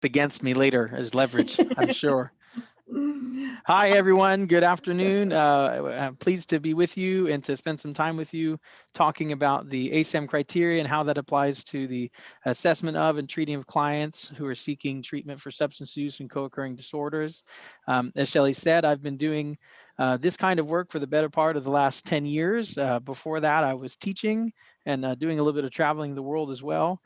against me later as leverage, I'm sure. Hi, everyone. Good afternoon. I'm pleased to be with you and to spend some time with you talking about the ASAM criteria and how that applies to the assessment of and treating of clients who are seeking treatment for substance use and co-occurring disorders. As Shelley said, I've been doing this kind of work for the better part of the last 10 years. Before that, I was teaching and doing a little bit of traveling the world as well.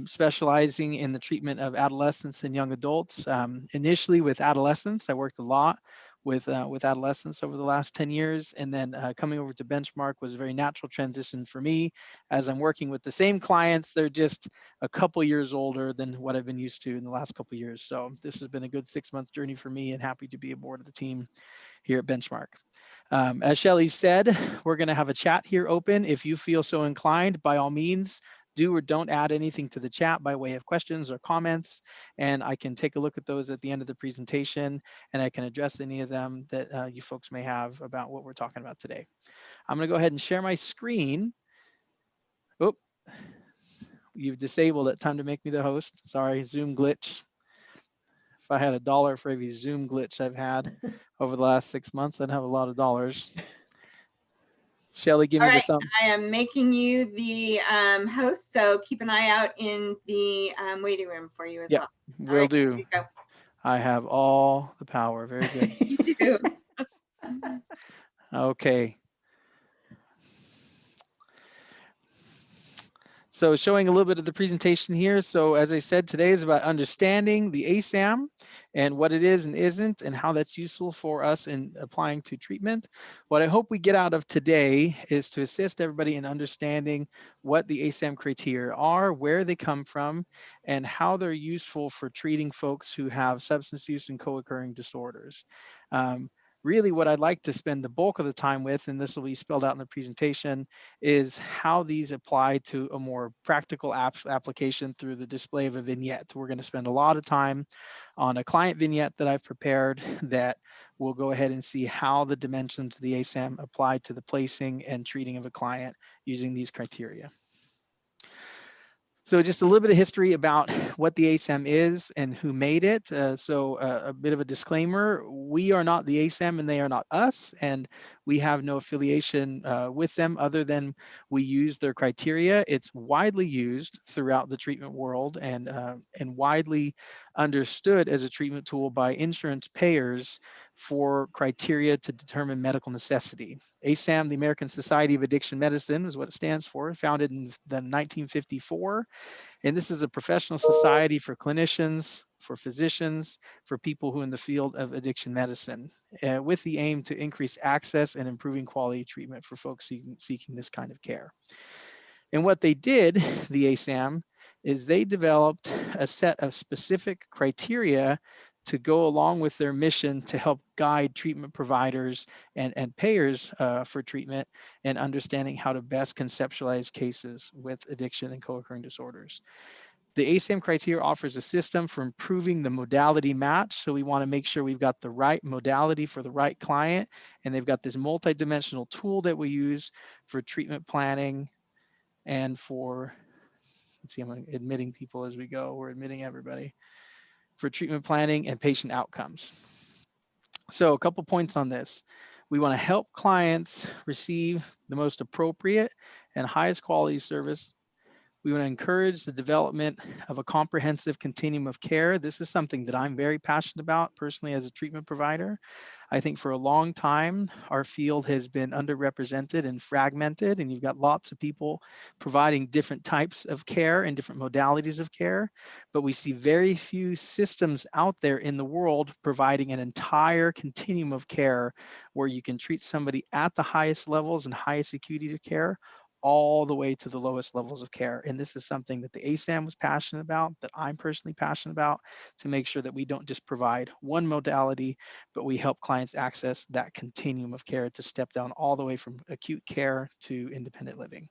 Specializing in the treatment of adolescents and young adults. Initially with adolescents, I worked a lot with adolescents over the last 10 years, and then coming over to Benchmark was a very natural transition for me as I'm working with the same clients. They're just a couple years older than what I've been used to in the last couple years. So this has been a good 6 month journey for me, and happy to be aboard of the team here at Benchmark. As Shelley said, we're going to have a chat here open. If you feel so inclined, by all means, do or don't add anything to the chat by way of questions or comments, and I can take a look at those at the end of the presentation, and I can address any of them that you folks may have about what we're talking about today. I'm going to go ahead and share my screen. Oh, you've disabled it. Time to make me the host. Sorry, Zoom glitch. If I had $1 for every Zoom glitch I've had over the last 6 months, I'd have a lot of dollars. Shelley, give All me the right, thumb. I am making you the host, so keep an eye out in the waiting room for you as Yep, well. All will right, here do. you go. I have all the power. Very good. You do. Okay. So showing a little bit of the presentation here. So as I said, today is about understanding the ASAM and what it is and isn't, and how that's useful for us in applying to treatment. What I hope we get out of today is to assist everybody in understanding what the ASAM criteria are, where they come from, and how they're useful for treating folks who have substance use and co-occurring disorders. Really what I'd like to spend the bulk of the time with, and this will be spelled out in the presentation, is how these apply to a more practical application through the display of a vignette. We're going to spend a lot of time on a client vignette that I've prepared that will go ahead and see how the dimensions of the ASAM apply to the placing and treating of a client using these criteria. So just a little bit of history about what the ASAM is and who made it. A bit of a disclaimer, we are not the ASAM and they are not us, and we have no affiliation with them other than we use their criteria. It's widely used throughout the treatment world and widely understood as a treatment tool by insurance payers for criteria to determine medical necessity. ASAM, the American Society of Addiction Medicine, is what it stands for, founded in the 1954. And this is a professional society for clinicians, for physicians, for people who in the field of addiction medicine, with the aim to increase access and improving quality treatment for folks seeking this kind of care. And what they did, the ASAM, is they developed a set of specific criteria to go along with their mission to help guide treatment providers and payers for treatment and understanding how to best conceptualize cases with addiction and co-occurring disorders. The ASAM criteria offers a system for improving the modality match. So we want to make sure we've got the right modality for the right client. And they've got this multidimensional tool that we use for treatment planning and for, let's see, I'm admitting people as we go. We're admitting everybody for treatment planning and patient outcomes. So a couple points on this. We want to help clients receive the most appropriate and highest quality service. We want to encourage the development of a comprehensive continuum of care. This is something that I'm very passionate about personally as a treatment provider. I think for a long time, our field has been underrepresented and fragmented, and you've got lots of people providing different types of care and different modalities of care, but we see very few systems out there in the world providing an entire continuum of care where you can treat somebody at the highest levels and highest acuity of care all the way to the lowest levels of care. And this is something that the ASAM was passionate about, that I'm personally passionate about, to make sure that we don't just provide one modality, but we help clients access that continuum of care to step down all the way from acute care to independent living.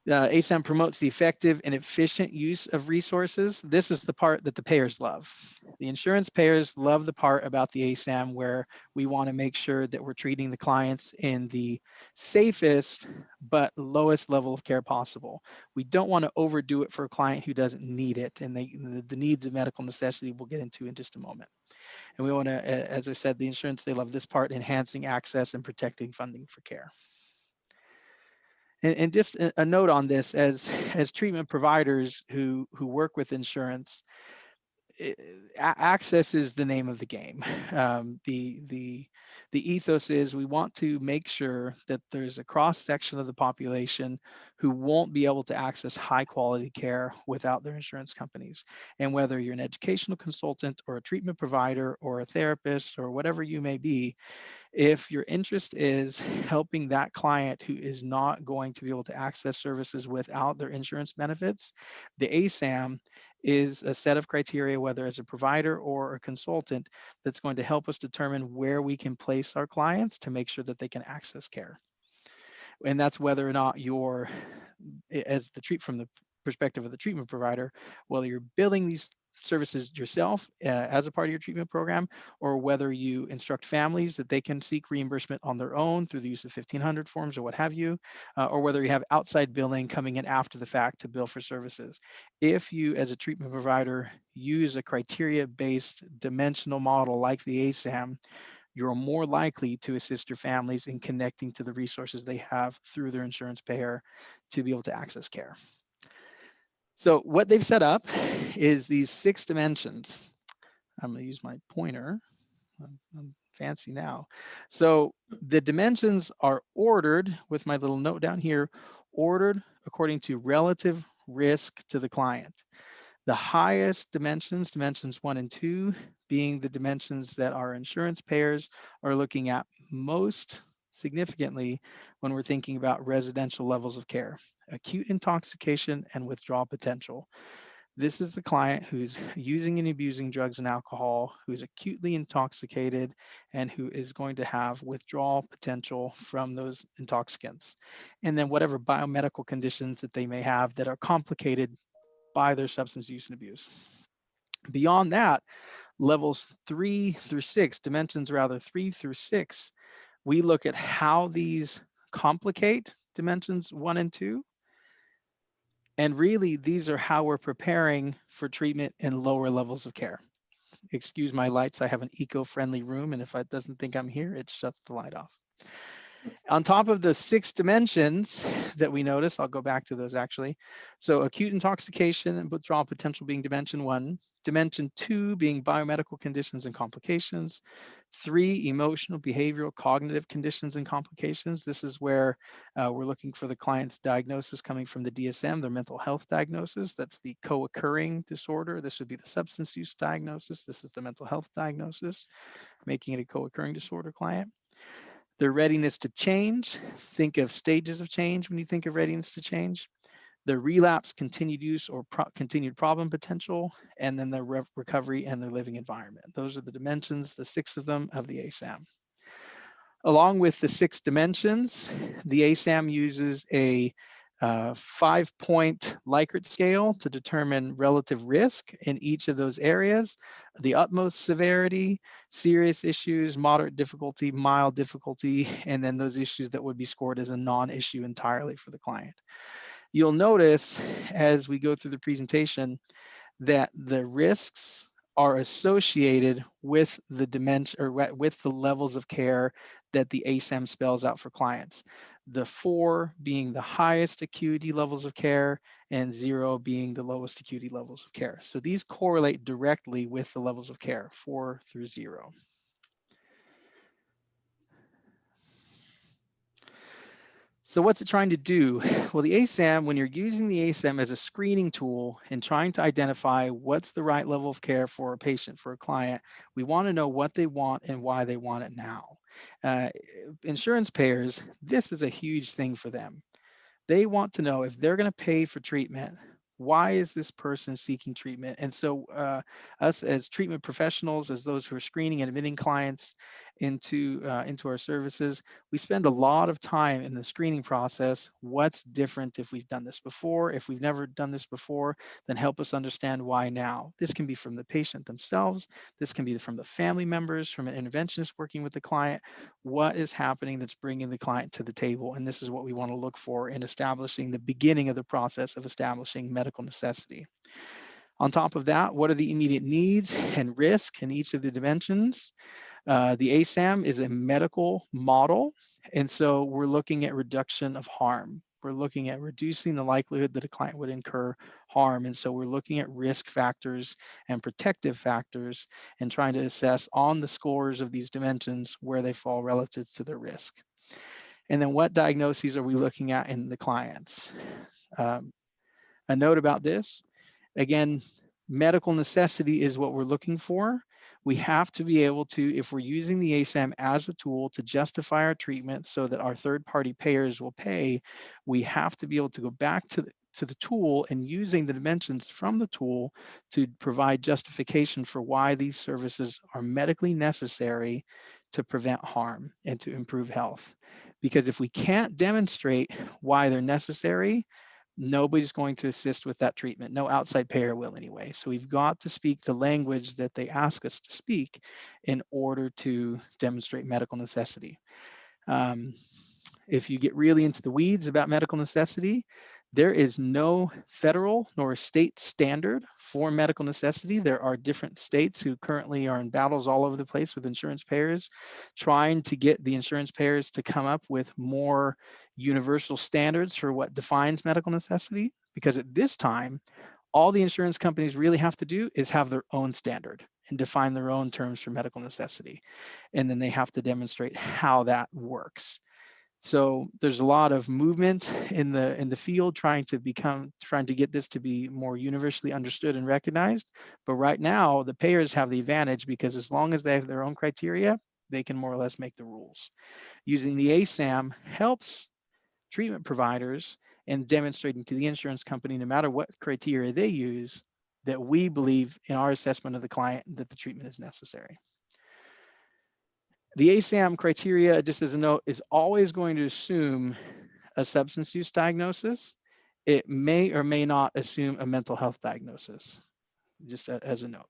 ASAM promotes the effective and efficient use of resources. This is the part that the payers love. The insurance payers love the part about the ASAM where we want to make sure that we're treating the clients in the safest but lowest level of care possible. We don't want to overdo it for a client who doesn't need it, and the needs of medical necessity we'll get into in just a moment. And we want to, as I said, the insurance, they love this part, enhancing access and protecting funding for care. And just a note on this, as treatment providers who work with insurance, access is the name of the game. The ethos is we want to make sure that there's a cross section of the population who won't be able to access high quality care without their insurance companies. And whether you're an educational consultant or a treatment provider or a therapist or whatever you may be, if your interest is helping that client who is not going to be able to access services without their insurance benefits, the ASAM is a set of criteria, whether as a provider or a consultant, that's going to help us determine where we can place our clients to make sure that they can access care. And that's whether or not you're, as the treat from the perspective of the treatment provider, whether you're billing these services yourself as a part of your treatment program, or whether you instruct families that they can seek reimbursement on their own through the use of 1500 forms or what have you, or whether you have outside billing coming in after the fact to bill for services. If you, as a treatment provider, use a criteria-based dimensional model like the ASAM, you're more likely to assist your families in connecting to the resources they have through their insurance payer to be able to access care. So what they've set up is these 6 dimensions. I'm going to use my pointer. I'm fancy now. So the dimensions are ordered with my little note down here, ordered according to relative risk to the client. The highest dimensions, dimensions 1 and 2, being the dimensions that our insurance payers are looking at most significantly when we're thinking about residential levels of care: acute intoxication and withdrawal potential. This is the client who's using and abusing drugs and alcohol, who's acutely intoxicated, and who is going to have withdrawal potential from those intoxicants. And then whatever biomedical conditions that they may have that are complicated by their substance use and abuse. Beyond that, levels 3 through 6, dimensions rather 3 through 6, we look at how these complicate dimensions 1 and 2. And really, these are how we're preparing for treatment in lower levels of care. Excuse my lights, I have an eco-friendly room, and if it doesn't think I'm here, it shuts the light off. On top of the 6 dimensions that we notice, I'll go back to those actually. So acute intoxication and withdrawal potential being dimension 1, dimension 2 being biomedical conditions and complications, 3, emotional, behavioral, cognitive conditions and complications. This is where we're looking for the client's diagnosis coming from the DSM, their mental health diagnosis. That's the co-occurring disorder. This would be the substance use diagnosis. This is the mental health diagnosis, making it a co-occurring disorder client. Their readiness to change. Think of stages of change when you think of readiness to change. Their relapse, continued use, or continued problem potential, and then their recovery and their living environment. Those are the dimensions, the 6 of them, of the ASAM. Along with the 6 dimensions, the ASAM uses a 5-point Likert scale to determine relative risk in each of those areas: the utmost severity, serious issues, moderate difficulty, mild difficulty, and then those issues that would be scored as a non-issue entirely for the client. You'll notice as we go through the presentation that the risks are associated with the dimension or with the levels of care that the ASAM spells out for clients. The 4 being the highest acuity levels of care and 0 being the lowest acuity levels of care. So these correlate directly with the levels of care, 4 through 0. So what's it trying to do? Well, the ASAM, when you're using the ASAM as a screening tool and trying to identify what's the right level of care for a patient, for a client, we want to know what they want and why they want it now. Insurance payers, this is a huge thing for them. They want to know if they're going to pay for treatment, why is this person seeking treatment? And so us as treatment professionals, as those who are screening and admitting clients, into our services. We spend a lot of time in the screening process. What's different if we've done this before? If we've never done this before, then help us understand why now. This can be from the patient themselves. This can be from the family members, from an interventionist working with the client. What is happening that's bringing the client to the table? And this is what we want to look for in establishing the beginning of the process of establishing medical necessity. On top of that, what are the immediate needs and risk in each of the dimensions? The ASAM is a medical model, and so we're looking at reduction of harm. We're looking at reducing the likelihood that a client would incur harm. And so we're looking at risk factors and protective factors and trying to assess on the scores of these dimensions where they fall relative to their risk. And then what diagnoses are we looking at in the clients? A note about this, again, medical necessity is what we're looking for. We have to be able to, if we're using the ASAM as a tool to justify our treatment so that our third-party payers will pay, we have to be able to go back to the tool and using the dimensions from the tool to provide justification for why these services are medically necessary to prevent harm and to improve health. Because if we can't demonstrate why they're necessary, nobody's going to assist with that treatment. No outside payer will anyway. So we've got to speak the language that they ask us to speak in order to demonstrate medical necessity. Um, if you get really into the weeds about medical necessity, there is no federal nor state standard for medical necessity. There are different states who currently are in battles all over the place with insurance payers, trying to get the insurance payers to come up with more universal standards for what defines medical necessity. Because at this time, all the insurance companies really have to do is have their own standard and define their own terms for medical necessity. And then they have to demonstrate how that works. So there's a lot of movement in the field trying to get this to be more universally understood and recognized. But right now, the payers have the advantage because as long as they have their own criteria, they can more or less make the rules. Using the ASAM helps treatment providers in demonstrating to the insurance company, no matter what criteria they use, that we believe in our assessment of the client that the treatment is necessary. The ASAM criteria, just as a note, is always going to assume a substance use diagnosis. It may or may not assume a mental health diagnosis, just as a note.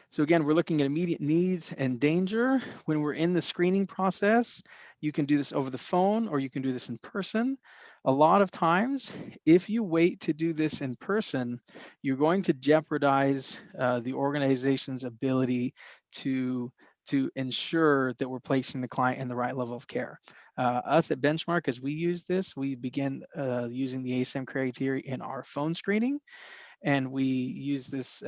So again, we're looking at immediate needs and danger. When we're in the screening process, you can do this over the phone or you can do this in person. A lot of times, if you wait to do this in person, you're going to jeopardize the organization's ability to ensure that we're placing the client in the right level of care. Us at Benchmark, as we use this, we begin using the ASAM criteria in our phone screening, and we use this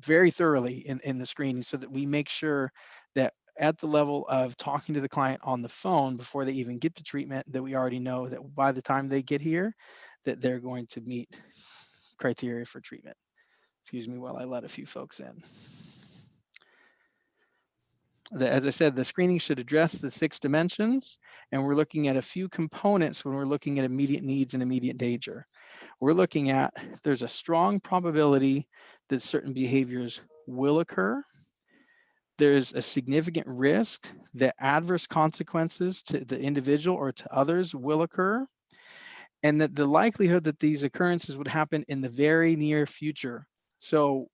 very thoroughly in the screening so that we make sure that at the level of talking to the client on the phone before they even get to treatment, that we already know that by the time they get here, that they're going to meet criteria for treatment. Excuse me while I let a few folks in. As I said, the screening should address the 6 dimensions, and we're looking at a few components when we're looking at immediate needs and immediate danger. We're looking at, there's a strong probability that certain behaviors will occur. There's a significant risk that adverse consequences to the individual or to others will occur, and that the likelihood that these occurrences would happen in the very near future. So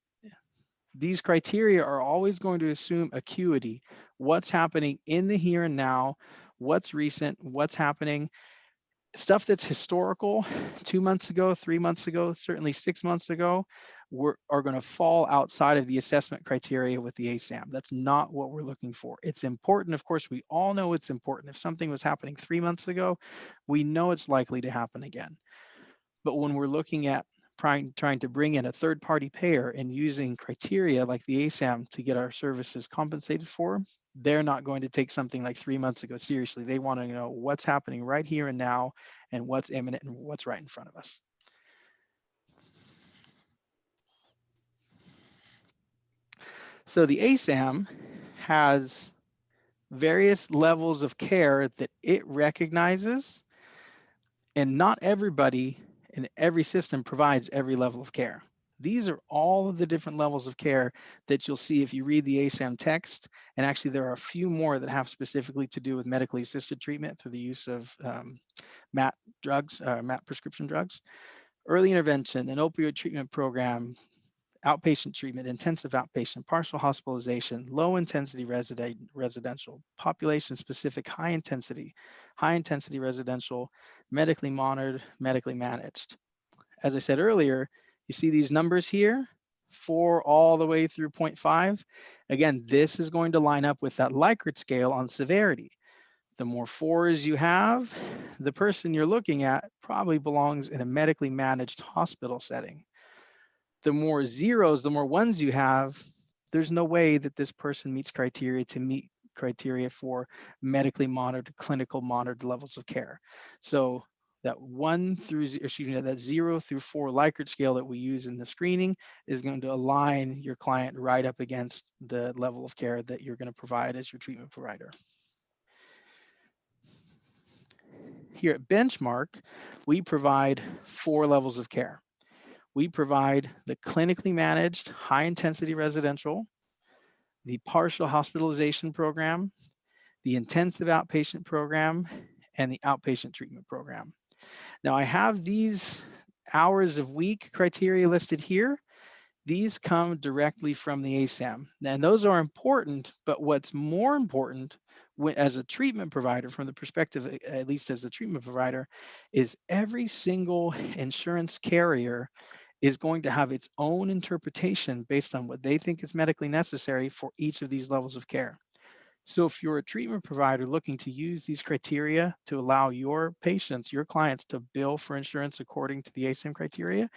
these criteria are always going to assume acuity, what's happening in the here and now, what's recent, what's happening. Stuff that's historical, 2 months ago, 3 months ago, certainly 6 months ago, are going to fall outside of the assessment criteria with the ASAM. That's not what we're looking for. It's important. Of course, we all know it's important. If something was happening 3 months ago, we know it's likely to happen again. But when we're looking at trying to bring in a third-party payer and using criteria like the ASAM to get our services compensated for, they're not going to take something like 3 months ago seriously. They want to know what's happening right here and now and what's imminent and what's right in front of us. So the ASAM has various levels of care that it recognizes, and not everybody in every system provides every level of care. These are all of the different levels of care that you'll see if you read the ASAM text. And actually, there are a few more that have specifically to do with medically assisted treatment through the use of MAT drugs, MAT prescription drugs, early intervention, an opioid treatment program, outpatient treatment, intensive outpatient, partial hospitalization, low intensity residential, population specific, high intensity residential, medically monitored, medically managed. As I said earlier, you see these numbers here, 4 all the way through 0.5. Again, this is going to line up with that Likert scale on severity. The more 4s you have, the person you're looking at probably belongs in a medically managed hospital setting. The more 0s, the more 1s you have, there's no way that this person meets criteria for medically monitored, clinical monitored levels of care. So that 1 through, excuse me, that 0 through 4 Likert scale that we use in the screening is going to align your client right up against the level of care that you're going to provide as your treatment provider. Here at Benchmark, we provide 4 levels of care. We provide the clinically managed high intensity residential, the partial hospitalization program, the intensive outpatient program, and the outpatient treatment program. Now I have these hours of week criteria listed here. These come directly from the ASAM. And those are important, but what's more important as a treatment provider, from the perspective, at least as a treatment provider, is every single insurance carrier is going to have its own interpretation based on what they think is medically necessary for each of these levels of care. So if you're a treatment provider looking to use these criteria to allow your patients, your clients, to bill for insurance according to the ASAM criteria,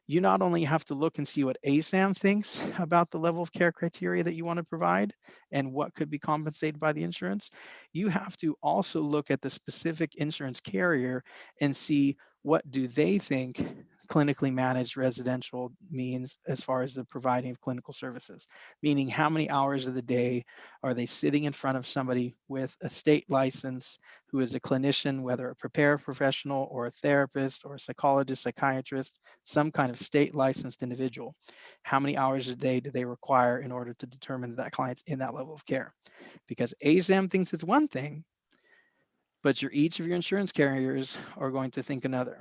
you not only have to look and see what ASAM thinks about the level of care criteria that you want to provide and what could be compensated by the insurance, you have to also look at the specific insurance carrier and see what do they think clinically managed residential means as far as the providing of clinical services, meaning how many hours of the day are they sitting in front of somebody with a state license who is a clinician, whether a prepare professional or a therapist or a psychologist, psychiatrist, some kind of state licensed individual. How many hours a day do they require in order to determine that client's in that level of care? Because ASAM thinks it's one thing, but each of your insurance carriers are going to think another.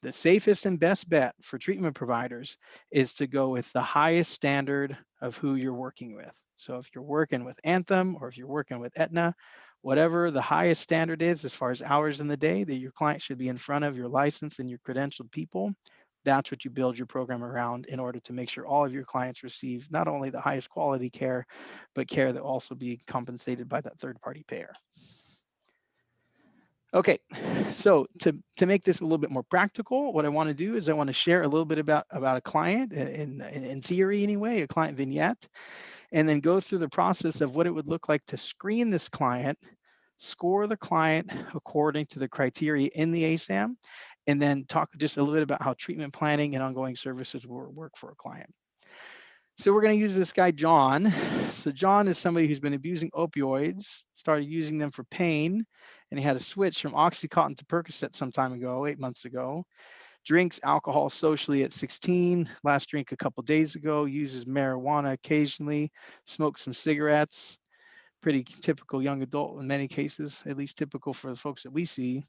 The safest and best bet for treatment providers is to go with the highest standard of who you're working with. So if you're working with Anthem or if you're working with Aetna, whatever the highest standard is as far as hours in the day that your client should be in front of your licensed and your credentialed people, that's what you build your program around in order to make sure all of your clients receive not only the highest quality care, but care that will also be compensated by that third-party payer. Okay, so to make this a little bit more practical, what I want to do is I want to share a little bit about a client, in theory anyway, a client vignette, and then go through the process of what it would look like to screen this client, score the client according to the criteria in the ASAM, and then talk just a little bit about how treatment planning and ongoing services will work for a client. So we're going to use this guy, John. So John is somebody who's been abusing opioids, started using them for pain, and he had a switch from Oxycontin to Percocet some time ago, 8 months ago. Drinks alcohol socially at 16, last drink a couple days ago, uses marijuana occasionally, smokes some cigarettes. Pretty typical young adult in many cases, at least typical for the folks that we see.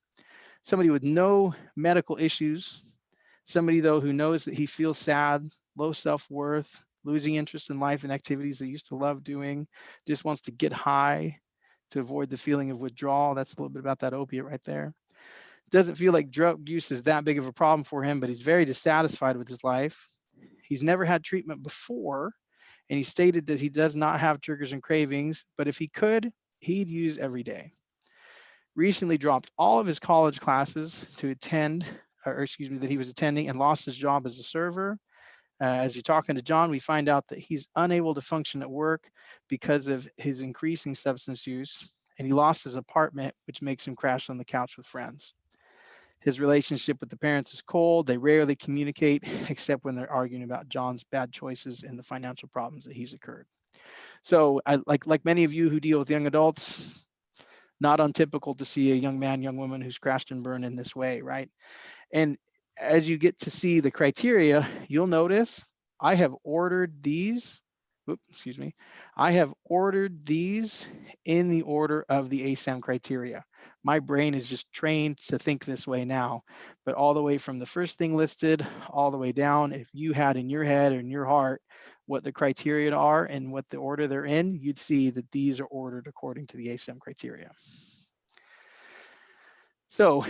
Somebody with no medical issues, somebody though who knows that he feels sad, low self-worth, losing interest in life and activities they used to love doing, just wants to get high to avoid the feeling of withdrawal. That's a little bit about that opiate right there. Doesn't feel like drug use is that big of a problem for him, but he's very dissatisfied with his life. He's never had treatment before, and he stated that he does not have triggers and cravings, but if he could, he'd use every day. Recently dropped all of his college classes to attend, or excuse me, that he was attending, and lost his job as a server. As you're talking to John, we find out that he's unable to function at work because of his increasing substance use, and he lost his apartment, which makes him crash on the couch with friends. His relationship with the parents is cold. They rarely communicate, except when they're arguing about John's bad choices and the financial problems that he's incurred. So, like many of you who deal with young adults, not untypical to see a young man, young woman who's crashed and burned in this way, right? And as you get to see the criteria, you'll notice I have ordered these. Excuse me. I have ordered these in the order of the ASAM criteria. My brain is just trained to think this way now, but all the way from the first thing listed all the way down, if you had in your head or in your heart what the criteria are and what the order they're in, you'd see that these are ordered according to the ASAM criteria. So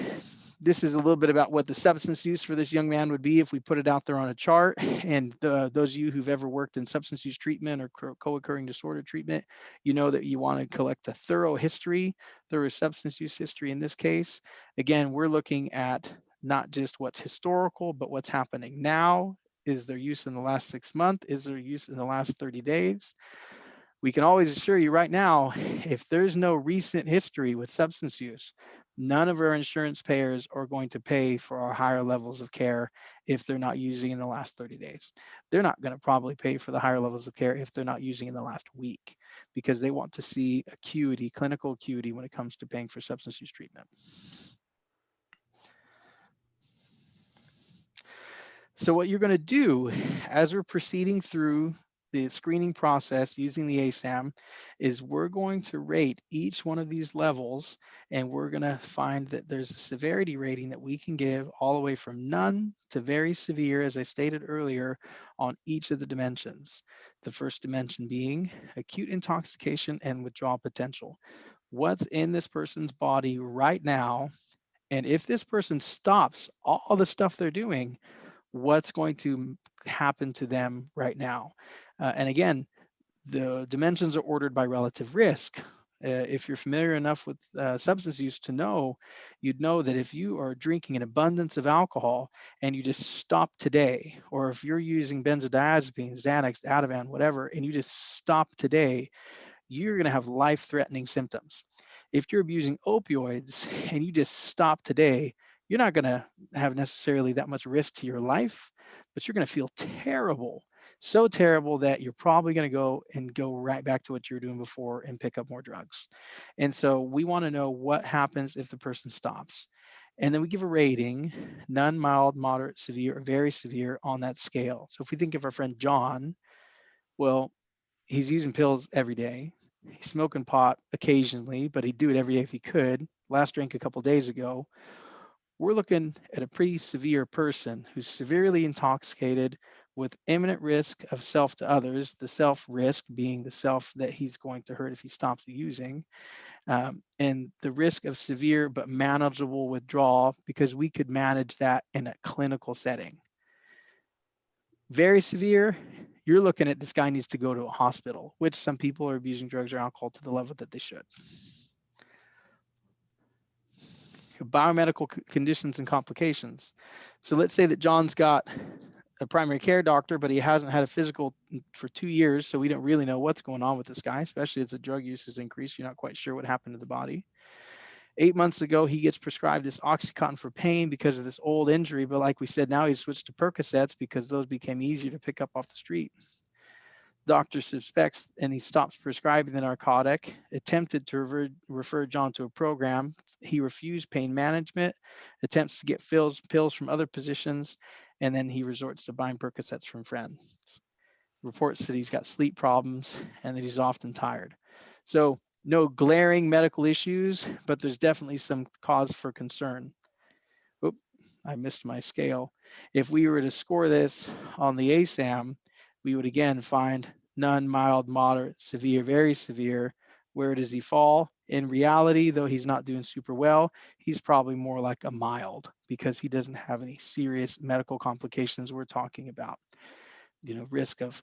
this is a little bit about what the substance use for this young man would be if we put it out there on a chart. And those of you who've ever worked in substance use treatment or co-occurring disorder treatment, you know that you want to collect a thorough history, thorough substance use history in this case. Again, we're looking at not just what's historical, but what's happening now. Is there use in the last 6 months? Is there use in the last 30 days? We can always assure you right now, if there's no recent history with substance use, none of our insurance payers are going to pay for our higher levels of care if they're not using in the last 30 days. They're not going to probably pay for the higher levels of care if they're not using in the last week, because they want to see acuity, clinical acuity when it comes to paying for substance use treatment. So what you're going to do as we're proceeding through the screening process using the ASAM is we're going to rate each one of these levels, and we're going to find that there's a severity rating that we can give all the way from none to very severe, as I stated earlier, on each of the dimensions. The first dimension being acute intoxication and withdrawal potential. What's in this person's body right now? And if this person stops all the stuff they're doing, what's going to happen to them right now? And again, the dimensions are ordered by relative risk. If you're familiar enough with substance use to know, you'd know that if you are drinking an abundance of alcohol and you just stop today, or if you're using benzodiazepines, Xanax, Ativan, whatever, and you just stop today, you're going to have life-threatening symptoms. If you're abusing opioids and you just stop today, you're not going to have necessarily that much risk to your life, but you're going to feel terrible. So terrible that you're probably going to go right back to what you were doing before and pick up more drugs. And so we want to know what happens if the person stops. And then we give a rating, none, mild, moderate, severe, or very severe on that scale. So if we think of our friend John, well, he's using pills every day. He's smoking pot occasionally, but he'd do it every day if he could. Last drink a couple days ago. We're looking at a pretty severe person who's severely intoxicated with imminent risk of self to others, the self risk being the self that he's going to hurt if he stops using, and the risk of severe but manageable withdrawal because we could manage that in a clinical setting. Very severe, you're looking at this guy needs to go to a hospital, which some people are abusing drugs or alcohol to the level that they should. Biomedical conditions and complications. So let's say that John's got a primary care doctor, but he hasn't had a physical for 2 years, so we don't really know what's going on with this guy, especially as the drug use has increased. You're not quite sure what happened to the body. 8 months ago, he gets prescribed this Oxycontin for pain because of this old injury, but like we said, now he's switched to Percocets because those became easier to pick up off the street. Doctor suspects and he stops prescribing the narcotic, attempted to refer John to a program. He refused pain management, attempts to get pills from other physicians, and then he resorts to buying Percocets from friends. Reports that he's got sleep problems and that he's often tired. So no glaring medical issues, but there's definitely some cause for concern. Oop, I missed my scale. If we were to score this on the ASAM, we would again find none, mild, moderate, severe, very severe. Where does he fall? In reality, though he's not doing super well, he's probably more like a mild because he doesn't have any serious medical complications we're talking about. Risk of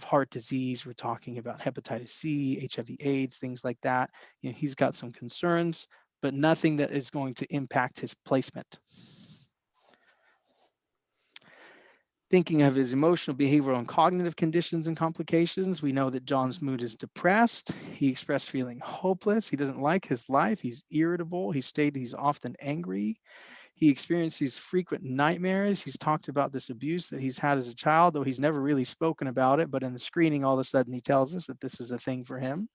heart disease, we're talking about hepatitis C, HIV/AIDS, things like that. He's got some concerns, but nothing that is going to impact his placement. Thinking of his emotional, behavioral, and cognitive conditions and complications, we know that John's mood is depressed. He expressed feeling hopeless. He doesn't like his life. He's irritable. He stated he's often angry. He experiences frequent nightmares. He's talked about this abuse that he's had as a child, though he's never really spoken about it. But in the screening, all of a sudden, he tells us that this is a thing for him.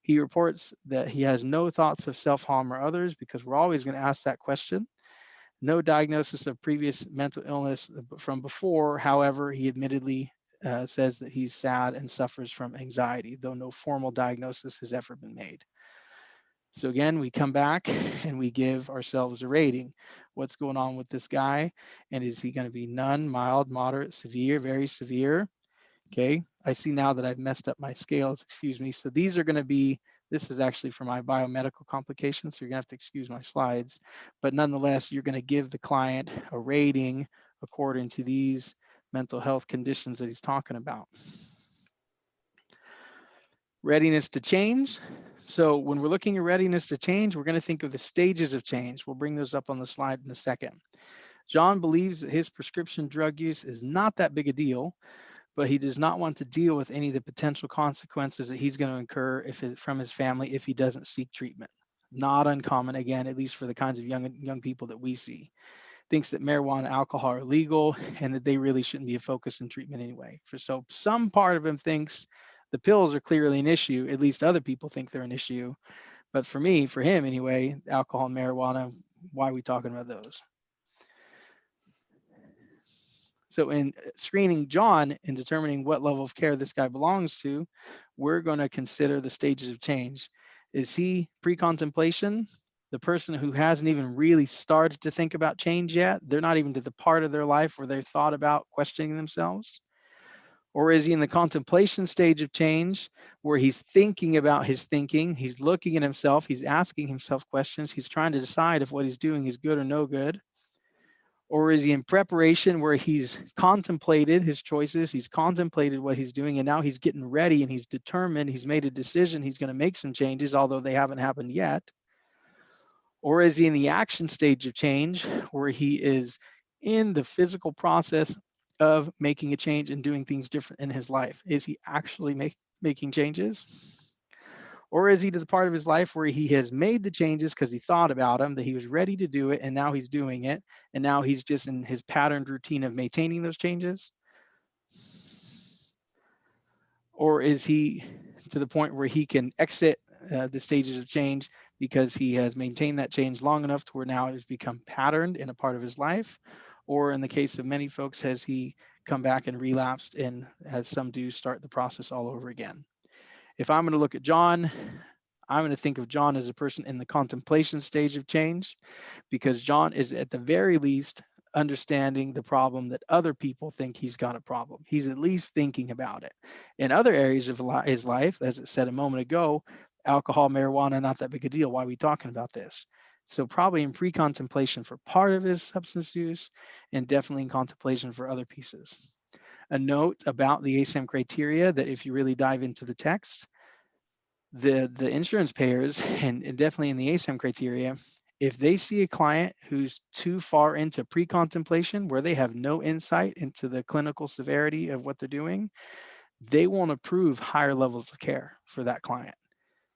He reports that he has no thoughts of self-harm or others because we're always going to ask that question. No diagnosis of previous mental illness from before. However, he admittedly says that he's sad and suffers from anxiety, though no formal diagnosis has ever been made. So again, we come back and we give ourselves a rating. What's going on with this guy? And is he going to be none, mild, moderate, severe, very severe? Okay, I see now that I've messed up my scales, excuse me. So these are going to be, this is actually for my biomedical complications, so you're going to have to excuse my slides. But nonetheless, you're going to give the client a rating according to these mental health conditions that he's talking about. Readiness to change. So when we're looking at readiness to change, we're going to think of the stages of change. We'll bring those up on the slide in a second. John believes that his prescription drug use is not that big a deal, but he does not want to deal with any of the potential consequences that he's going to incur from his family if he doesn't seek treatment. Not uncommon, again, at least for the kinds of young people that we see. Thinks that marijuana, alcohol are legal, and that they really shouldn't be a focus in treatment anyway. So some part of him thinks the pills are clearly an issue. At least other people think they're an issue. But for me, for him anyway, alcohol and marijuana, why are we talking about those? So in screening John and determining what level of care this guy belongs to, we're going to consider the stages of change. Is he pre-contemplation? The person who hasn't even really started to think about change yet? They're not even to the part of their life where they've thought about questioning themselves? Or is he in the contemplation stage of change where he's thinking about his thinking, he's looking at himself, he's asking himself questions, he's trying to decide if what he's doing is good or no good? Or is he in preparation where he's contemplated his choices, he's contemplated what he's doing, and now he's getting ready and he's determined, he's made a decision, he's going to make some changes, although they haven't happened yet? Or is he in the action stage of change where he is in the physical process of making a change and doing things different in his life? Is he actually making changes? Or is he to the part of his life where he has made the changes because he thought about them, that he was ready to do it, and now he's doing it, and now he's just in his patterned routine of maintaining those changes? Or is he to the point where he can exit the stages of change because he has maintained that change long enough to where now it has become patterned in a part of his life? Or in the case of many folks, has he come back and relapsed, and as some do, start the process all over again? If I'm going to look at John, I'm going to think of John as a person in the contemplation stage of change, because John is at the very least understanding the problem that other people think he's got a problem. He's at least thinking about it. In other areas of his life, as it said a moment ago, alcohol, marijuana, not that big a deal. Why are we talking about this? So probably in pre-contemplation for part of his substance use, and definitely in contemplation for other pieces. A note about the ASAM criteria, that if you really dive into the text, the insurance payers, and definitely in the ASAM criteria, if they see a client who's too far into pre-contemplation where they have no insight into the clinical severity of what they're doing, they won't approve higher levels of care for that client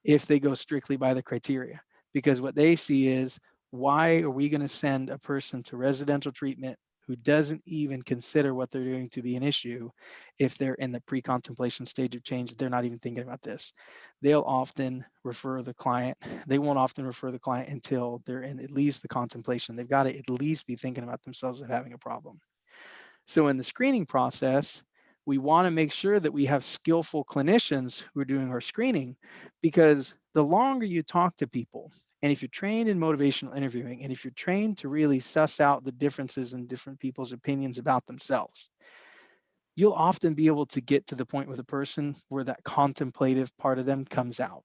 if they go strictly by the criteria. Because what they see is, why are we going to send a person to residential treatment who doesn't even consider what they're doing to be an issue if they're in the pre-contemplation stage of change? They're not even thinking about this. They'll often refer the client. They won't often refer the client until they're in at least the contemplation. They've got to at least be thinking about themselves of having a problem. So in the screening process, we want to make sure that we have skillful clinicians who are doing our screening, because the longer you talk to people, and if you're trained in motivational interviewing, and if you're trained to really suss out the differences in different people's opinions about themselves, you'll often be able to get to the point with a person where that contemplative part of them comes out.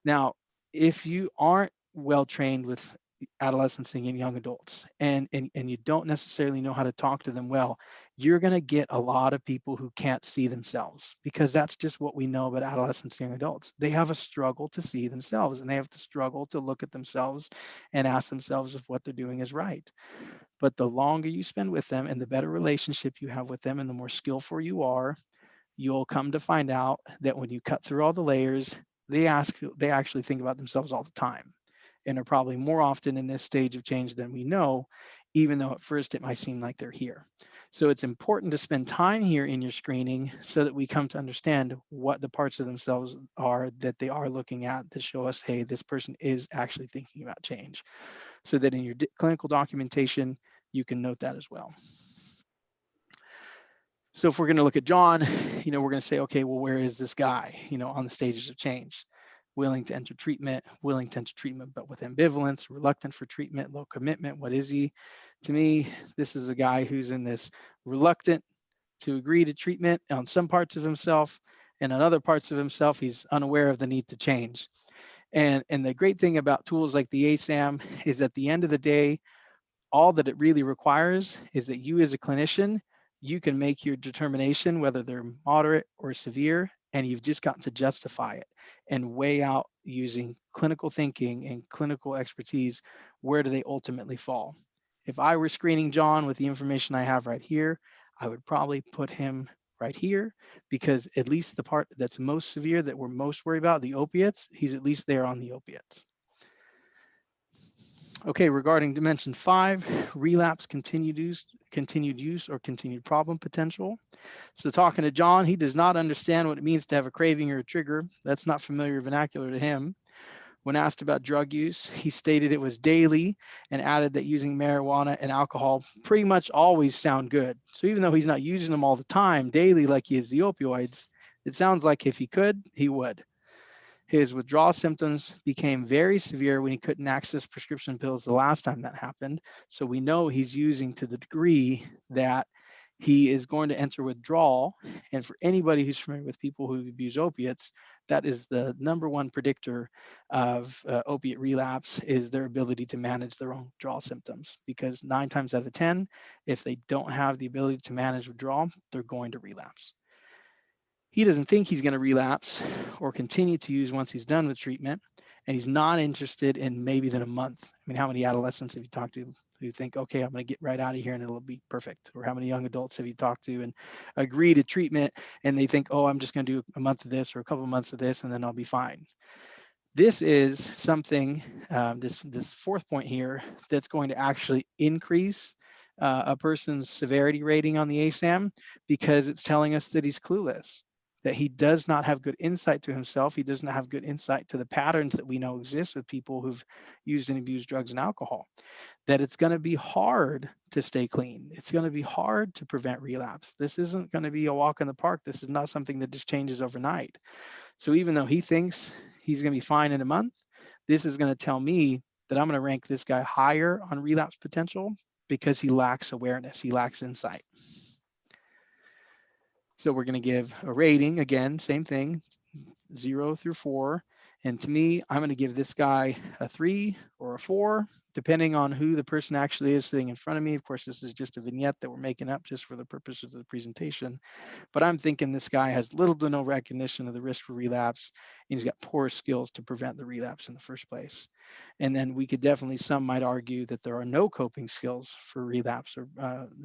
Now, if you aren't well trained with adolescents and young adults, and you don't necessarily know how to talk to them well, you're going to get a lot of people who can't see themselves, because that's just what we know about adolescents and young adults. They have a struggle to see themselves, and they have to struggle to look at themselves and ask themselves if what they're doing is right. But the longer you spend with them and the better relationship you have with them and the more skillful you are, you'll come to find out that when you cut through all the layers, they actually think about themselves all the time, and are probably more often in this stage of change than we know, even though at first it might seem like they're here. So it's important to spend time here in your screening so that we come to understand what the parts of themselves are that they are looking at that show us, hey, this person is actually thinking about change. So that in your clinical documentation, you can note that as well. So if we're going to look at John, we're going to say, okay, well, where is this guy, on the stages of change? Willing to enter treatment, but with ambivalence, reluctant for treatment, low commitment. What is he? To me, this is a guy who's in this reluctant to agree to treatment on some parts of himself, and on other parts of himself, he's unaware of the need to change. And the great thing about tools like the ASAM is at the end of the day, all that it really requires is that you as a clinician, you can make your determination whether they're moderate or severe, and you've just got to justify it and weigh out using clinical thinking and clinical expertise, where do they ultimately fall. If I were screening John with the information I have right here, I would probably put him right here, because at least the part that's most severe that we're most worried about, the opiates, he's at least there on the opiates. Okay, regarding dimension 5, relapse, continued use, or continued problem potential. So talking to John, he does not understand what it means to have a craving or a trigger. That's not familiar vernacular to him. When asked about drug use, he stated it was daily and added that using marijuana and alcohol pretty much always sound good. So even though he's not using them all the time, daily, like he is the opioids, it sounds like if he could, he would. His withdrawal symptoms became very severe when he couldn't access prescription pills the last time that happened. So we know he's using to the degree that he is going to enter withdrawal. And for anybody who's familiar with people who abuse opiates, that is the number one predictor of opiate relapse, is their ability to manage their own withdrawal symptoms. Because 9 times out of 10, if they don't have the ability to manage withdrawal, they're going to relapse. He doesn't think he's going to relapse or continue to use once he's done with treatment, and he's not interested in maybe than a month. I mean, how many adolescents have you talked to who think, okay, I'm going to get right out of here and it'll be perfect? Or how many young adults have you talked to and agree to treatment and they think, oh, I'm just going to do a month of this or a couple of months of this and then I'll be fine? This is something, this fourth point here, that's going to actually increase a person's severity rating on the ASAM, because it's telling us that he's clueless, that he does not have good insight to himself. He doesn't have good insight to the patterns that we know exist with people who've used and abused drugs and alcohol, that it's going to be hard to stay clean. It's going to be hard to prevent relapse. This isn't going to be a walk in the park. This is not something that just changes overnight. So even though he thinks he's going to be fine in a month, this is going to tell me that I'm going to rank this guy higher on relapse potential because he lacks awareness, he lacks insight. So we're going to give a rating, again, same thing, 0 through 4. And to me, I'm going to give this guy a 3 or a 4, depending on who the person actually is sitting in front of me. Of course, this is just a vignette that we're making up just for the purposes of the presentation. But I'm thinking this guy has little to no recognition of the risk for relapse, and he's got poor skills to prevent the relapse in the first place. And then we could definitely, some might argue that there are no coping skills for relapse or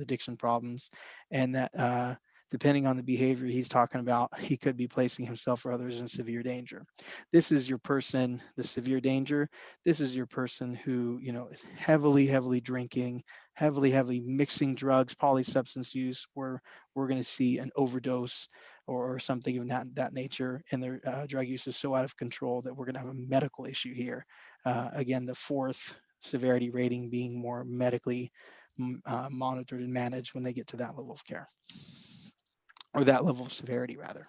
addiction problems, and that depending on the behavior he's talking about, he could be placing himself or others in severe danger. This is your person, the severe danger. This is your person who, is heavily drinking, heavily mixing drugs, polysubstance use, where we're going to see an overdose or something of that nature, and their drug use is so out of control that we're going to have a medical issue here. Again, the fourth severity rating being more medically monitored and managed when they get to that level of care, or that level of severity rather.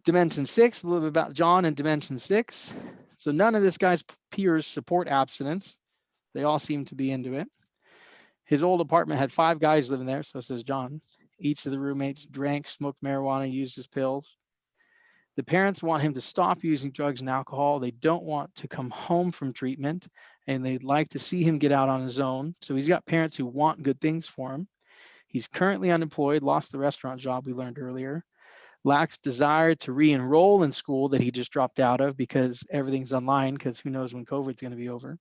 Dimension 6, a little bit about John in Dimension 6. So none of this guy's peers support abstinence. They all seem to be into it. His old apartment had 5 guys living there, so says John. Each of the roommates drank, smoked marijuana, used his pills. The parents want him to stop using drugs and alcohol. They don't want to come home from treatment, and they'd like to see him get out on his own. So he's got parents who want good things for him. He's currently unemployed, lost the restaurant job we learned earlier, lacks desire to re-enroll in school that he just dropped out of because everything's online, because who knows when COVID's going to be over.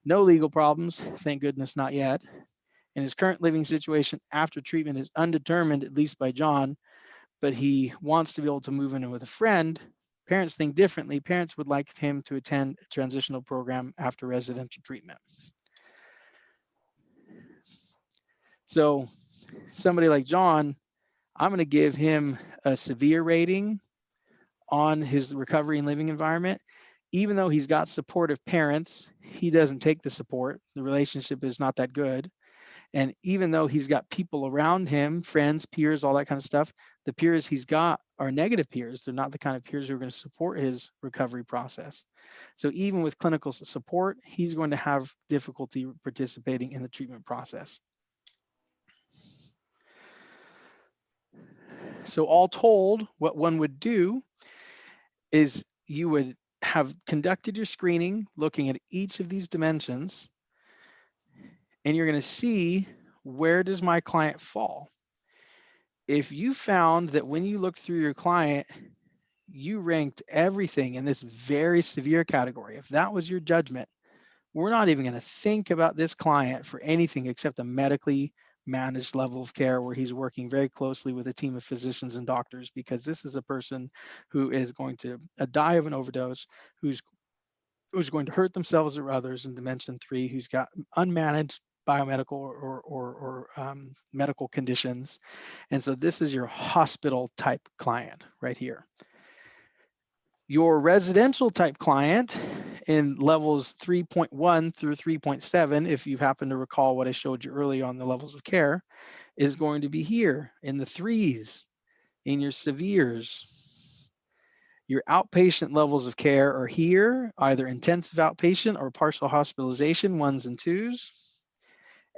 No legal problems, thank goodness, not yet. And his current living situation after treatment is undetermined, at least by John, but he wants to be able to move in with a friend Parents think differently. Parents would like him to attend a transitional program after residential treatment. So somebody like John, I'm going to give him a severe rating on his recovery and living environment. Even though he's got supportive parents, he doesn't take the support. The relationship is not that good. And even though he's got people around him, friends, peers, all that kind of stuff, the peers he's got are negative peers. They're not the kind of peers who are going to support his recovery process. So even with clinical support, he's going to have difficulty participating in the treatment process. So all told, what one would do is you would have conducted your screening looking at each of these dimensions, and you're going to see, where does my client fall? If you found that when you looked through your client, you ranked everything in this very severe category, if that was your judgment, we're not even going to think about this client for anything except a medically managed level of care where he's working very closely with a team of physicians and doctors, because this is a person who is going to die of an overdose, who's going to hurt themselves or others in dimension 3, who's got unmanaged biomedical or medical conditions. And so this is your hospital type client right here. Your residential type client in levels 3.1 through 3.7, if you happen to recall what I showed you earlier on the levels of care, is going to be here in the 3s, in your severes. Your outpatient levels of care are here, either intensive outpatient or partial hospitalization, 1s and 2s.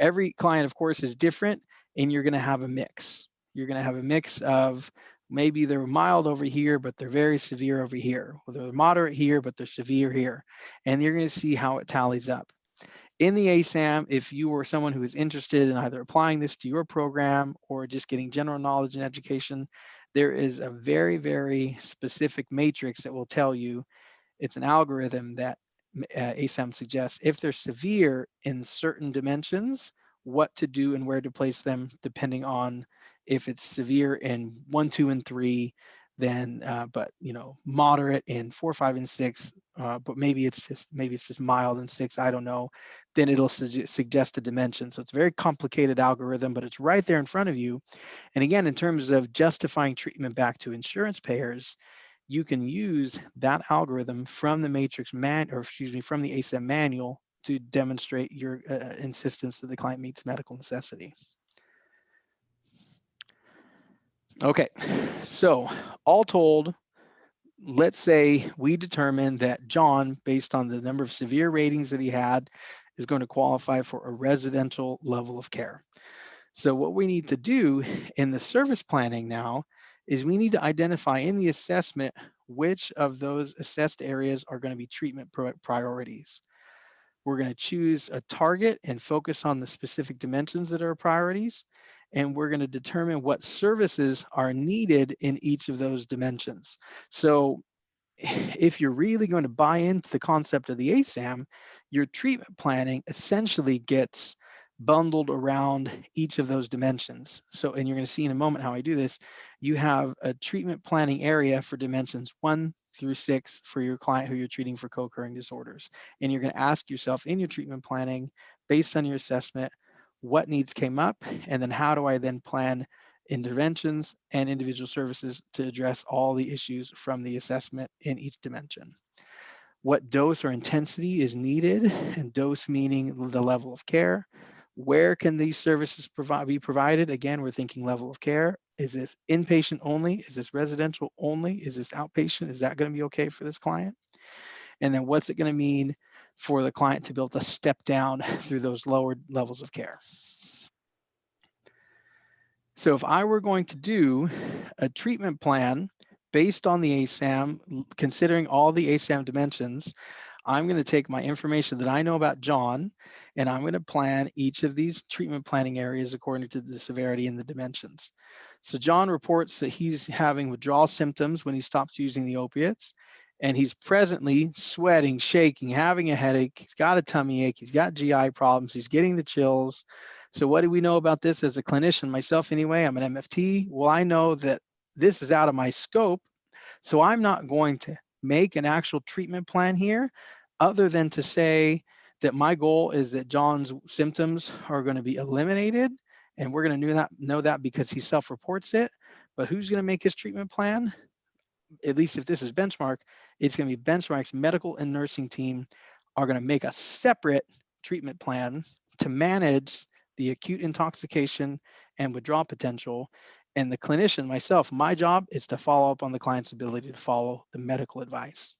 Every client, of course, is different, and you're going to have a mix. You're going to have a mix of maybe they're mild over here, but they're very severe over here. Or they're moderate here, but they're severe here. And you're going to see how it tallies up. In the ASAM, if you were someone who is interested in either applying this to your program or just getting general knowledge and education, there is a very, very specific matrix that will tell you, it's an algorithm that ASAM suggests, if they're severe in certain dimensions, what to do and where to place them, depending on if it's severe in 1, 2, and 3, then but moderate in 4, 5, and 6, but maybe it's just mild in 6, I don't know, then it'll suggest a dimension. So it's a very complicated algorithm, but it's right there in front of you. And again, in terms of justifying treatment back to insurance payers, you can use that algorithm from the matrix from the ASAM manual to demonstrate your insistence that the client meets medical necessity. Okay, so all told, let's say we determine that John, based on the number of severe ratings that he had, is going to qualify for a residential level of care. So what we need to do in the service planning now is we need to identify in the assessment which of those assessed areas are going to be treatment priorities. We're going to choose a target and focus on the specific dimensions that are priorities, and we're going to determine what services are needed in each of those dimensions. So if you're really going to buy into the concept of the ASAM, your treatment planning essentially gets bundled around each of those dimensions. So, and you're going to see in a moment how I do this. You have a treatment planning area for dimensions 1 through 6 for your client who you're treating for co-occurring disorders. And you're going to ask yourself in your treatment planning, based on your assessment, what needs came up, and then how do I then plan interventions and individual services to address all the issues from the assessment in each dimension. What dose or intensity is needed, and dose meaning the level of care. Where can these services be provided? Again, we're thinking level of care. Is this inpatient only? Is this residential only? Is this outpatient? Is that going to be okay for this client? And then what's it going to mean for the client to be able to step down through those lower levels of care? So if I were going to do a treatment plan based on the ASAM, considering all the ASAM dimensions, I'm going to take my information that I know about John, and I'm going to plan each of these treatment planning areas according to the severity and the dimensions. So John reports that he's having withdrawal symptoms when he stops using the opiates, and he's presently sweating, shaking, having a headache. He's got a tummy ache. He's got GI problems. He's getting the chills. So what do we know about this as a clinician? Myself anyway, I'm an MFT. Well, I know that this is out of my scope, So I'm not going to make an actual treatment plan here other than to say that my goal is that John's symptoms are going to be eliminated, and we're going to know that because he self-reports it. But who's going to make his treatment plan? At least if this is Benchmark, it's going to be Benchmark's medical and nursing team are going to make a separate treatment plan to manage the acute intoxication and withdrawal potential. And the clinician, myself, my job is to follow up on the client's ability to follow the medical advice.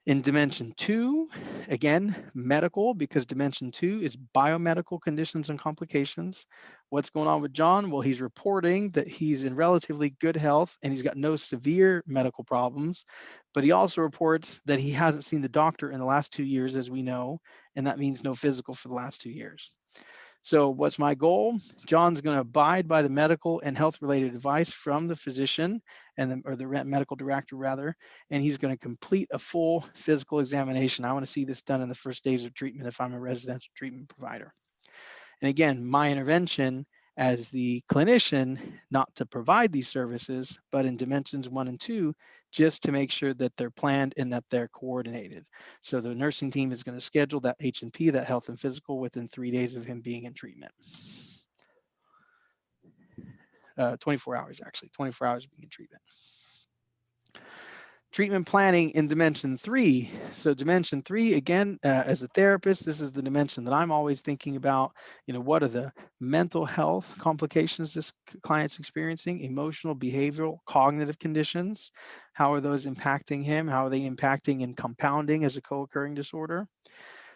In dimension 2, again, medical, because dimension 2 is biomedical conditions and complications. What's going on with John? Well, he's reporting that he's in relatively good health and he's got no severe medical problems, but he also reports that he hasn't seen the doctor in the last 2 years, as we know, and that means no physical for the last 2 years. So what's my goal? John's going to abide by the medical and health related advice from the physician or the medical director rather, and he's going to complete a full physical examination. I want to see this done in the first days of treatment if I'm a residential treatment provider. And again, my intervention as the clinician, not to provide these services, but in dimensions 1 and 2, just to make sure that they're planned and that they're coordinated. So the nursing team is going to schedule that H&P, that health and physical, within 3 days of him being in treatment. 24 hours, actually, 24 hours being in treatment. Treatment planning in dimension 3. So dimension 3, again, as a therapist, this is the dimension that I'm always thinking about. What are the mental health complications this client's experiencing, emotional, behavioral, cognitive conditions? How are those impacting him? How are they impacting and compounding as a co-occurring disorder?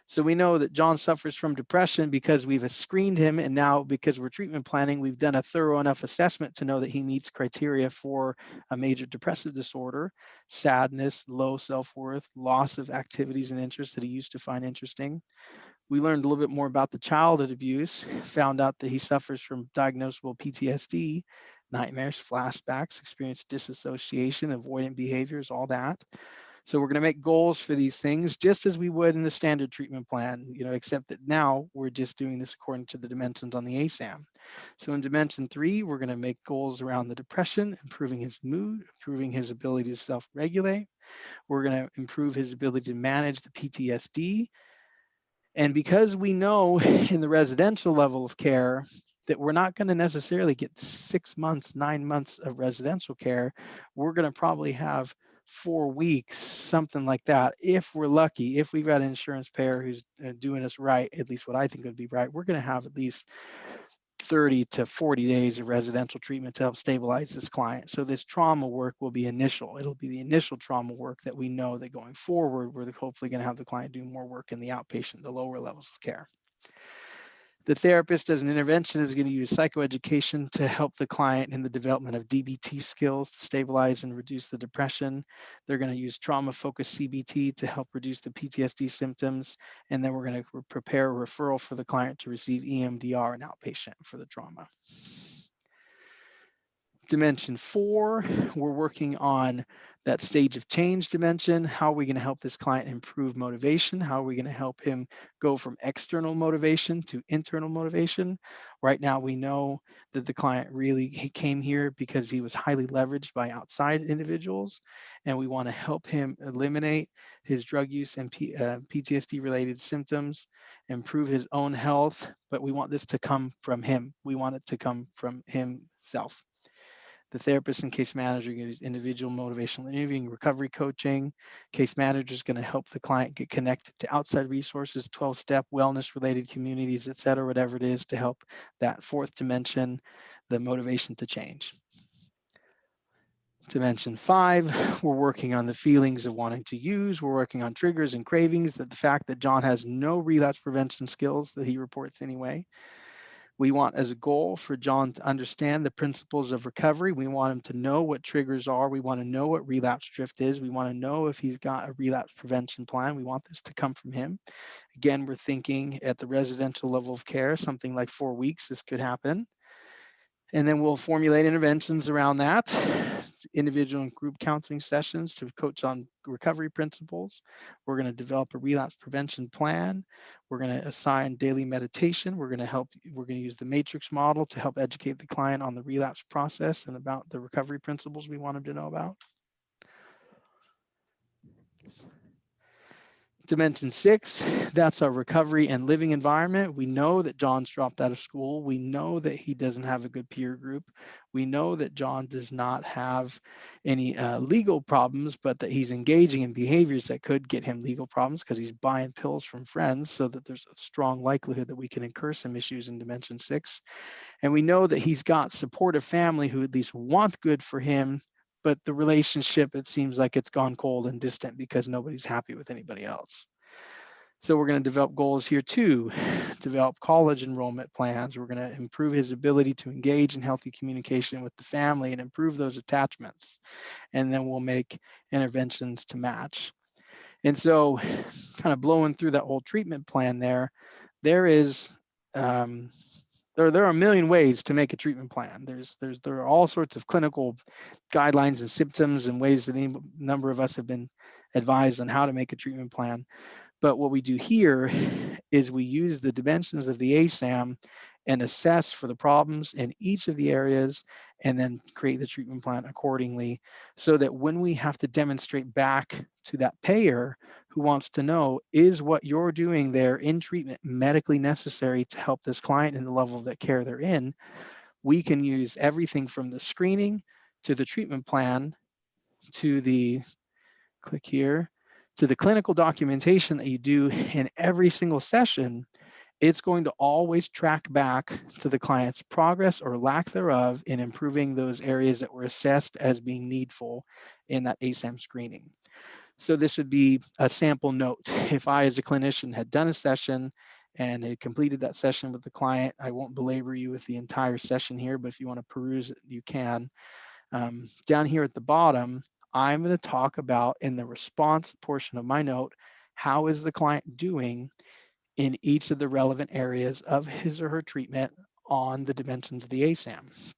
So we know that John suffers from depression because we've screened him, and now because we're treatment planning, we've done a thorough enough assessment to know that he meets criteria for a major depressive disorder: sadness, low self-worth, loss of activities and interests that he used to find interesting. We learned a little bit more about the childhood abuse, found out that he suffers from diagnosable PTSD, nightmares, flashbacks, experienced disassociation, avoidant behaviors, all that. So we're going to make goals for these things just as we would in the standard treatment plan, except that now we're just doing this according to the dimensions on the ASAM. So in dimension 3, we're going to make goals around the depression, improving his mood, improving his ability to self-regulate. We're going to improve his ability to manage the PTSD. And because we know in the residential level of care that we're not going to necessarily get 6 months, 9 months of residential care, we're going to probably have 4 weeks, something like that. If we're lucky, if we've got an insurance payer who's doing us right, at least what I think would be right, we're going to have at least 30 to 40 days of residential treatment to help stabilize this client. So this trauma work will be initial. It'll be the initial trauma work that we know that going forward, we're hopefully going to have the client do more work in the outpatient, the lower levels of care. The therapist as an intervention is going to use psychoeducation to help the client in the development of DBT skills to stabilize and reduce the depression. They're going to use trauma-focused CBT to help reduce the PTSD symptoms. And then we're going to prepare a referral for the client to receive EMDR and outpatient for the trauma. Dimension 4, we're working on that stage of change dimension. How are we going to help this client improve motivation? How are we going to help him go from external motivation to internal motivation? Right now, we know that the client he came here because he was highly leveraged by outside individuals, and we want to help him eliminate his drug use and PTSD-related symptoms, improve his own health, but we want this to come from him. We want it to come from himself. The therapist and case manager use individual motivational interviewing, recovery coaching. Case manager is going to help the client get connected to outside resources, 12-step wellness related communities, et cetera, whatever it is to help that 4th dimension, the motivation to change. Dimension 5, we're working on the feelings of wanting to use. We're working on triggers and cravings, that the fact that John has no relapse prevention skills that he reports anyway. We want as a goal for John to understand the principles of recovery. We want him to know what triggers are. We want to know what relapse drift is. We want to know if he's got a relapse prevention plan. We want this to come from him. Again, we're thinking at the residential level of care, something like 4 weeks, this could happen. And then we'll formulate interventions around that, individual and group counseling sessions to coach on recovery principles. We're going to develop a relapse prevention plan. We're going to assign daily meditation. We're going to use the matrix model to help educate the client on the relapse process and about the recovery principles we want him to know about. Dimension 6, that's our recovery and living environment. We know that John's dropped out of school. We know that he doesn't have a good peer group. We know that John does not have any legal problems, but that he's engaging in behaviors that could get him legal problems because he's buying pills from friends, so that there's a strong likelihood that we can incur some issues in Dimension 6. And we know that he's got supportive family who at least want good for him, but the relationship, it seems like it's gone cold and distant because nobody's happy with anybody else. So we're going to develop goals here too, develop college enrollment plans. We're going to improve his ability to engage in healthy communication with the family and improve those attachments. And then we'll make interventions to match. And so kind of blowing through that whole treatment plan there is, there are a million ways to make a treatment plan. There are all sorts of clinical guidelines and symptoms and ways that any number of us have been advised on how to make a treatment plan. But what we do here is we use the dimensions of the ASAM and assess for the problems in each of the areas and then create the treatment plan accordingly, so that when we have to demonstrate back to that payer who wants to know, is what you're doing there in treatment medically necessary to help this client in the level of that care they're in, we can use everything from the screening to the treatment plan to the, click here, to the clinical documentation that you do in every single session. It's going to always track back to the client's progress or lack thereof in improving those areas that were assessed as being needful in that ASAM screening. So this would be a sample note. If I, as a clinician, had done a session and had completed that session with the client, I won't belabor you with the entire session here, but if you want to peruse it, you can. Down here at the bottom, I'm going to talk about, in the response portion of my note, how is the client doing in each of the relevant areas of his or her treatment on the dimensions of the ASAM.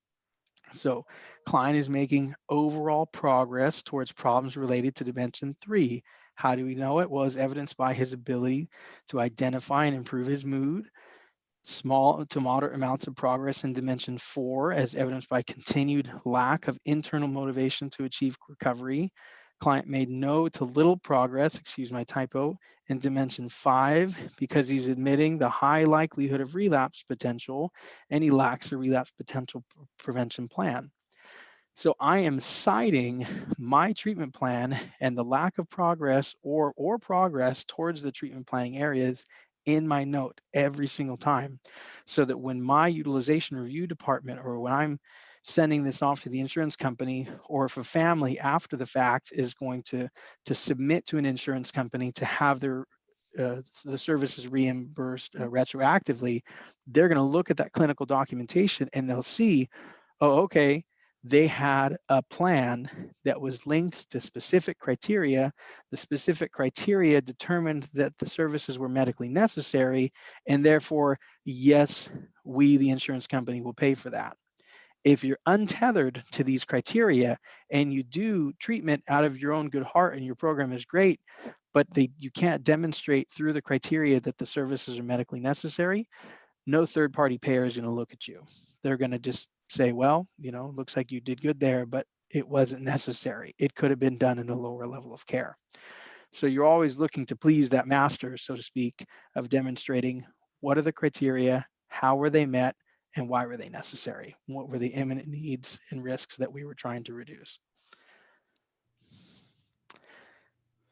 So client is making overall progress towards problems related to dimension 3. How do we know it? Well, as evidenced by his ability to identify and improve his mood. Small to moderate amounts of progress in dimension 4, as evidenced by continued lack of internal motivation to achieve recovery. Client made no to little progress, excuse my typo, in dimension 5 because he's admitting the high likelihood of relapse potential, and he lacks a relapse potential prevention plan. So I am citing my treatment plan and the lack of progress or progress towards the treatment planning areas in my note every single time, so that when my utilization review department, or when I'm sending this off to the insurance company, or if a family after the fact is going to submit to an insurance company to have their the services reimbursed retroactively, they're going to look at that clinical documentation and they'll see, oh, okay, they had a plan that was linked to specific criteria. The specific criteria determined that the services were medically necessary, and therefore, yes, we, the insurance company, will pay for that. If you're untethered to these criteria and you do treatment out of your own good heart and your program is great, but you can't demonstrate through the criteria that the services are medically necessary, no third-party payer is going to look at you. They're going to just say, well, looks like you did good there, but it wasn't necessary. It could have been done in a lower level of care. So you're always looking to please that master, so to speak, of demonstrating what are the criteria, how were they met, and why were they necessary? What were the imminent needs and risks that we were trying to reduce?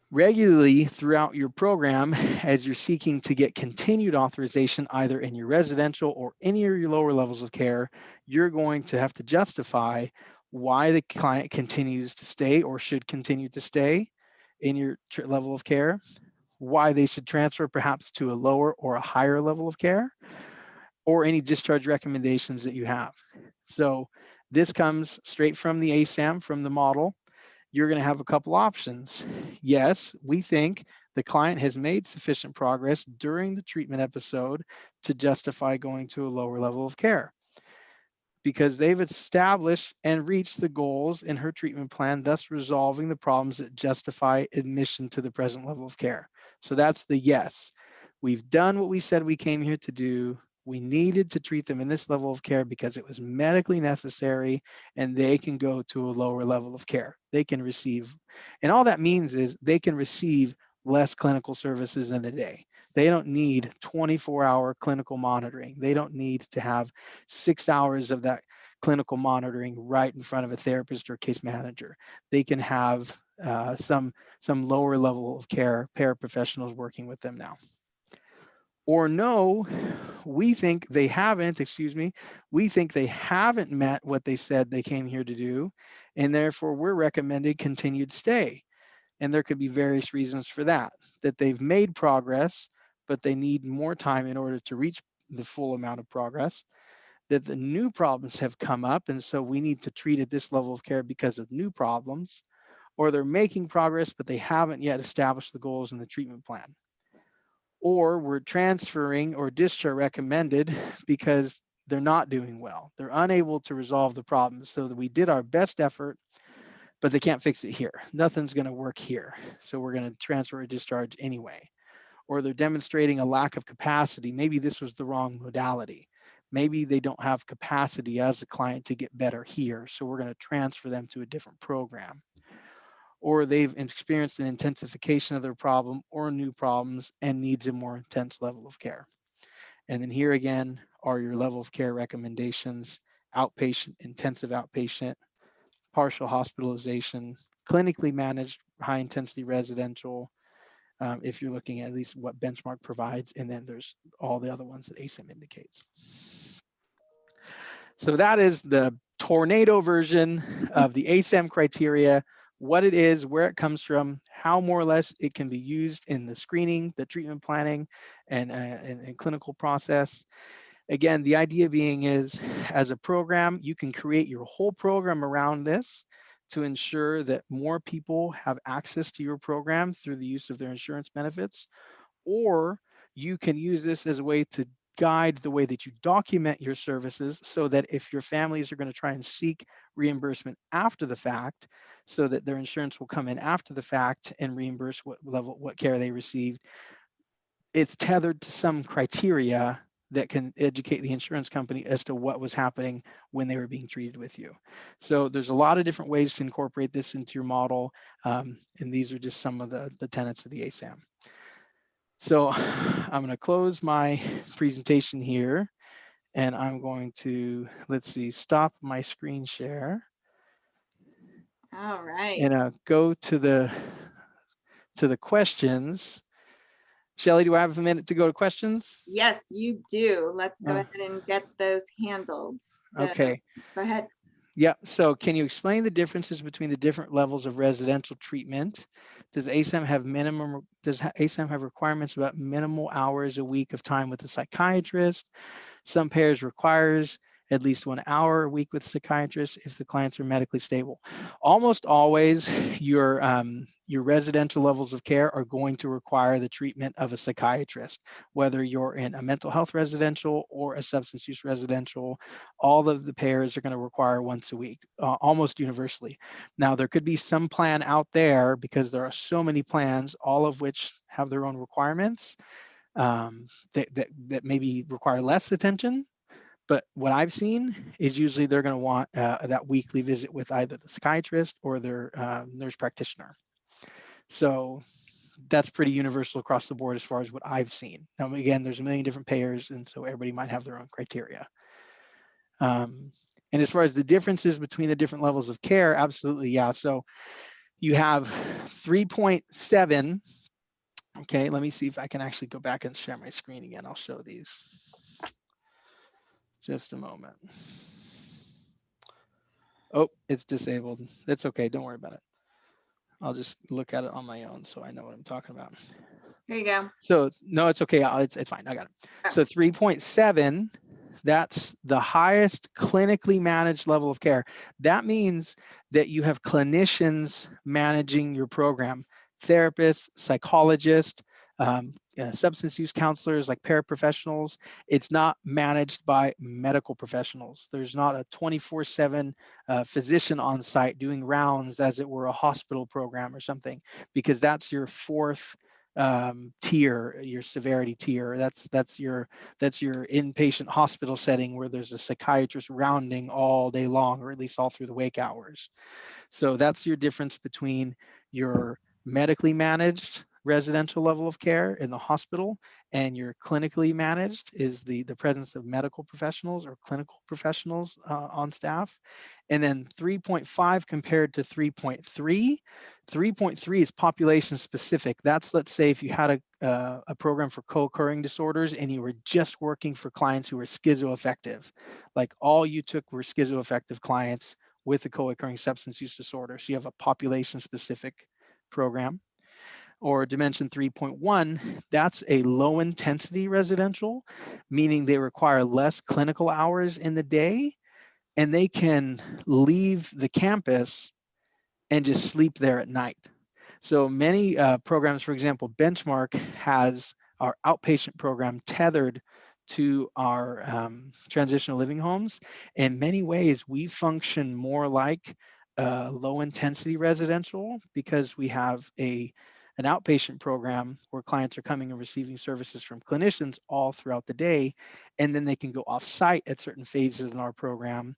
Regularly throughout your program, as you're seeking to get continued authorization either in your residential or any of your lower levels of care, you're going to have to justify why the client continues to stay or should continue to stay in your level of care, why they should transfer perhaps to a lower or a higher level of care, or any discharge recommendations that you have. So this comes straight from the ASAM, from the model. You're going to have a couple options. Yes, we think the client has made sufficient progress during the treatment episode to justify going to a lower level of care, because they've established and reached the goals in her treatment plan, thus resolving the problems that justify admission to the present level of care. So that's the yes. We've done what we said we came here to do. We needed to treat them in this level of care because it was medically necessary, and they can go to a lower level of care. They can receive, and all that means is they can receive less clinical services in a day. They don't need 24-hour clinical monitoring. They don't need to have 6 hours of that clinical monitoring right in front of a therapist or case manager. They can have some lower level of care paraprofessionals working with them now. Or no, we think they haven't, we think they haven't met what they said they came here to do, and therefore we're recommending continued stay. And there could be various reasons for that, that they've made progress, but they need more time in order to reach the full amount of progress, that the new problems have come up, and so we need to treat at this level of care because of new problems, or they're making progress, but they haven't yet established the goals in the treatment plan. Or we're transferring or discharge recommended because they're not doing well. They're unable to resolve the problems, so that we did our best effort, but they can't fix it here. Nothing's going to work here. So we're going to transfer or discharge anyway. Or they're demonstrating a lack of capacity. Maybe this was the wrong modality. Maybe they don't have capacity as a client to get better here. So we're going to transfer them to a different program. Or they've experienced an intensification of their problem or new problems and needs a more intense level of care. And then here again are your level of care recommendations: outpatient, intensive outpatient, partial hospitalization, clinically managed high intensity residential, if you're looking at least what benchmark provides, and then there's all the other ones that ASAM indicates. So that is the tornado version of the ASAM criteria, what it is, where it comes from, how more or less it can be used in the screening, the treatment planning, and clinical process. Again, the idea being is, as a program, you can create your whole program around this to ensure that more people have access to your program through the use of their insurance benefits, or you can use this as a way to guide the way that you document your services, so that if your families are going to try and seek reimbursement after the fact, so that their insurance will come in after the fact and reimburse what care they received, it's tethered to some criteria that can educate the insurance company as to what was happening when they were being treated with you. So there's a lot of different ways to incorporate this into your model, and these are just some of the tenets of the ASAM. So I'm going to close my presentation here, and I'm going to, let's see, stop my screen share. All right. And go to the questions. Shelley, do I have a minute to go to questions? Yes, you do. Let's go ahead and get those handled. So, okay. Go ahead. Yeah. So can you explain the differences between the different levels of residential treatment? Does ASAM have requirements about minimal hours a week of time with a psychiatrist? Some payers requires at least 1 hour a week with psychiatrists if the clients are medically stable. Almost always, your residential levels of care are going to require the treatment of a psychiatrist, whether you're in a mental health residential or a substance use residential. All of the payers are going to require once a week, almost universally. Now, there could be some plan out there, because there are so many plans, all of which have their own requirements, that maybe require less attention. But what I've seen is usually they're going to want that weekly visit with either the psychiatrist or their nurse practitioner. So that's pretty universal across the board as far as what I've seen. Now, again, there's a million different payers, and so everybody might have their own criteria. And as far as the differences between the different levels of care, absolutely, yeah. So you have 3.7. Okay, let me see if I can actually go back and share my screen again. I'll show these. Just a moment. Oh, it's disabled. That's okay. Don't worry about it. I'll just look at it on my own so I know what I'm talking about. Here you go. So no, it's okay. It's fine. I got it. Oh. So 3.7, that's the highest clinically managed level of care. That means that you have clinicians managing your program, therapists, psychologists, substance use counselors, like paraprofessionals. It's not managed by medical professionals. There's not a 24/7 physician on site doing rounds as it were a hospital program or something, because that's your fourth tier, your severity tier. That's your inpatient hospital setting where there's a psychiatrist rounding all day long, or at least all through the wake hours. So that's your difference between your medically managed residential level of care in the hospital and your clinically managed is the presence of medical professionals or clinical professionals on staff. And then 3.5 compared to 3.3. 3.3 is population specific. That's, let's say, if you had a program for co-occurring disorders and you were just working for clients who were schizoaffective, like all you took were schizoaffective clients with a co-occurring substance use disorder. So you have a population specific program. Or dimension 3.1, that's a low intensity residential, meaning they require less clinical hours in the day and they can leave the campus and just sleep there at night. So many programs, for example, Benchmark has our outpatient program tethered to our transitional living homes. In many ways, we function more like low intensity residential because we have an outpatient program where clients are coming and receiving services from clinicians all throughout the day, and then they can go off site at certain phases in our program.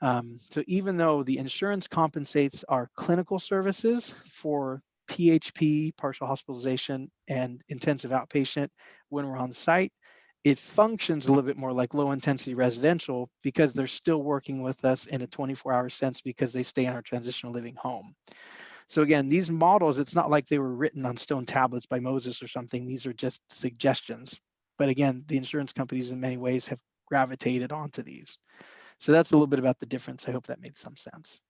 So even though the insurance compensates our clinical services for PHP, partial hospitalization, and intensive outpatient when we're on site, it functions a little bit more like low intensity residential because they're still working with us in a 24-hour sense because they stay in our transitional living home. So again, these models, it's not like they were written on stone tablets by Moses or something. These are just suggestions. But again, the insurance companies in many ways have gravitated onto these. So that's a little bit about the difference. I hope that made some sense.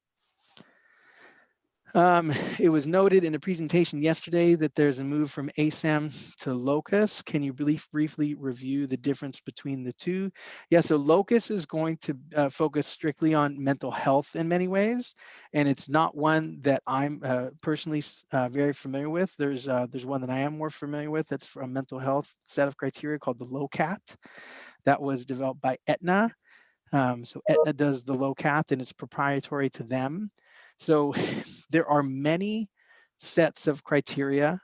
It was noted in the presentation yesterday that there's a move from ASAM to Locus. Can you briefly review the difference between the two? Yeah, so Locus is going to focus strictly on mental health in many ways, and it's not one that I'm personally very familiar with. There's one that I am more familiar with that's for a mental health set of criteria called the LOCAT that was developed by Aetna. So Aetna does the LOCAT and it's proprietary to them. So there are many sets of criteria.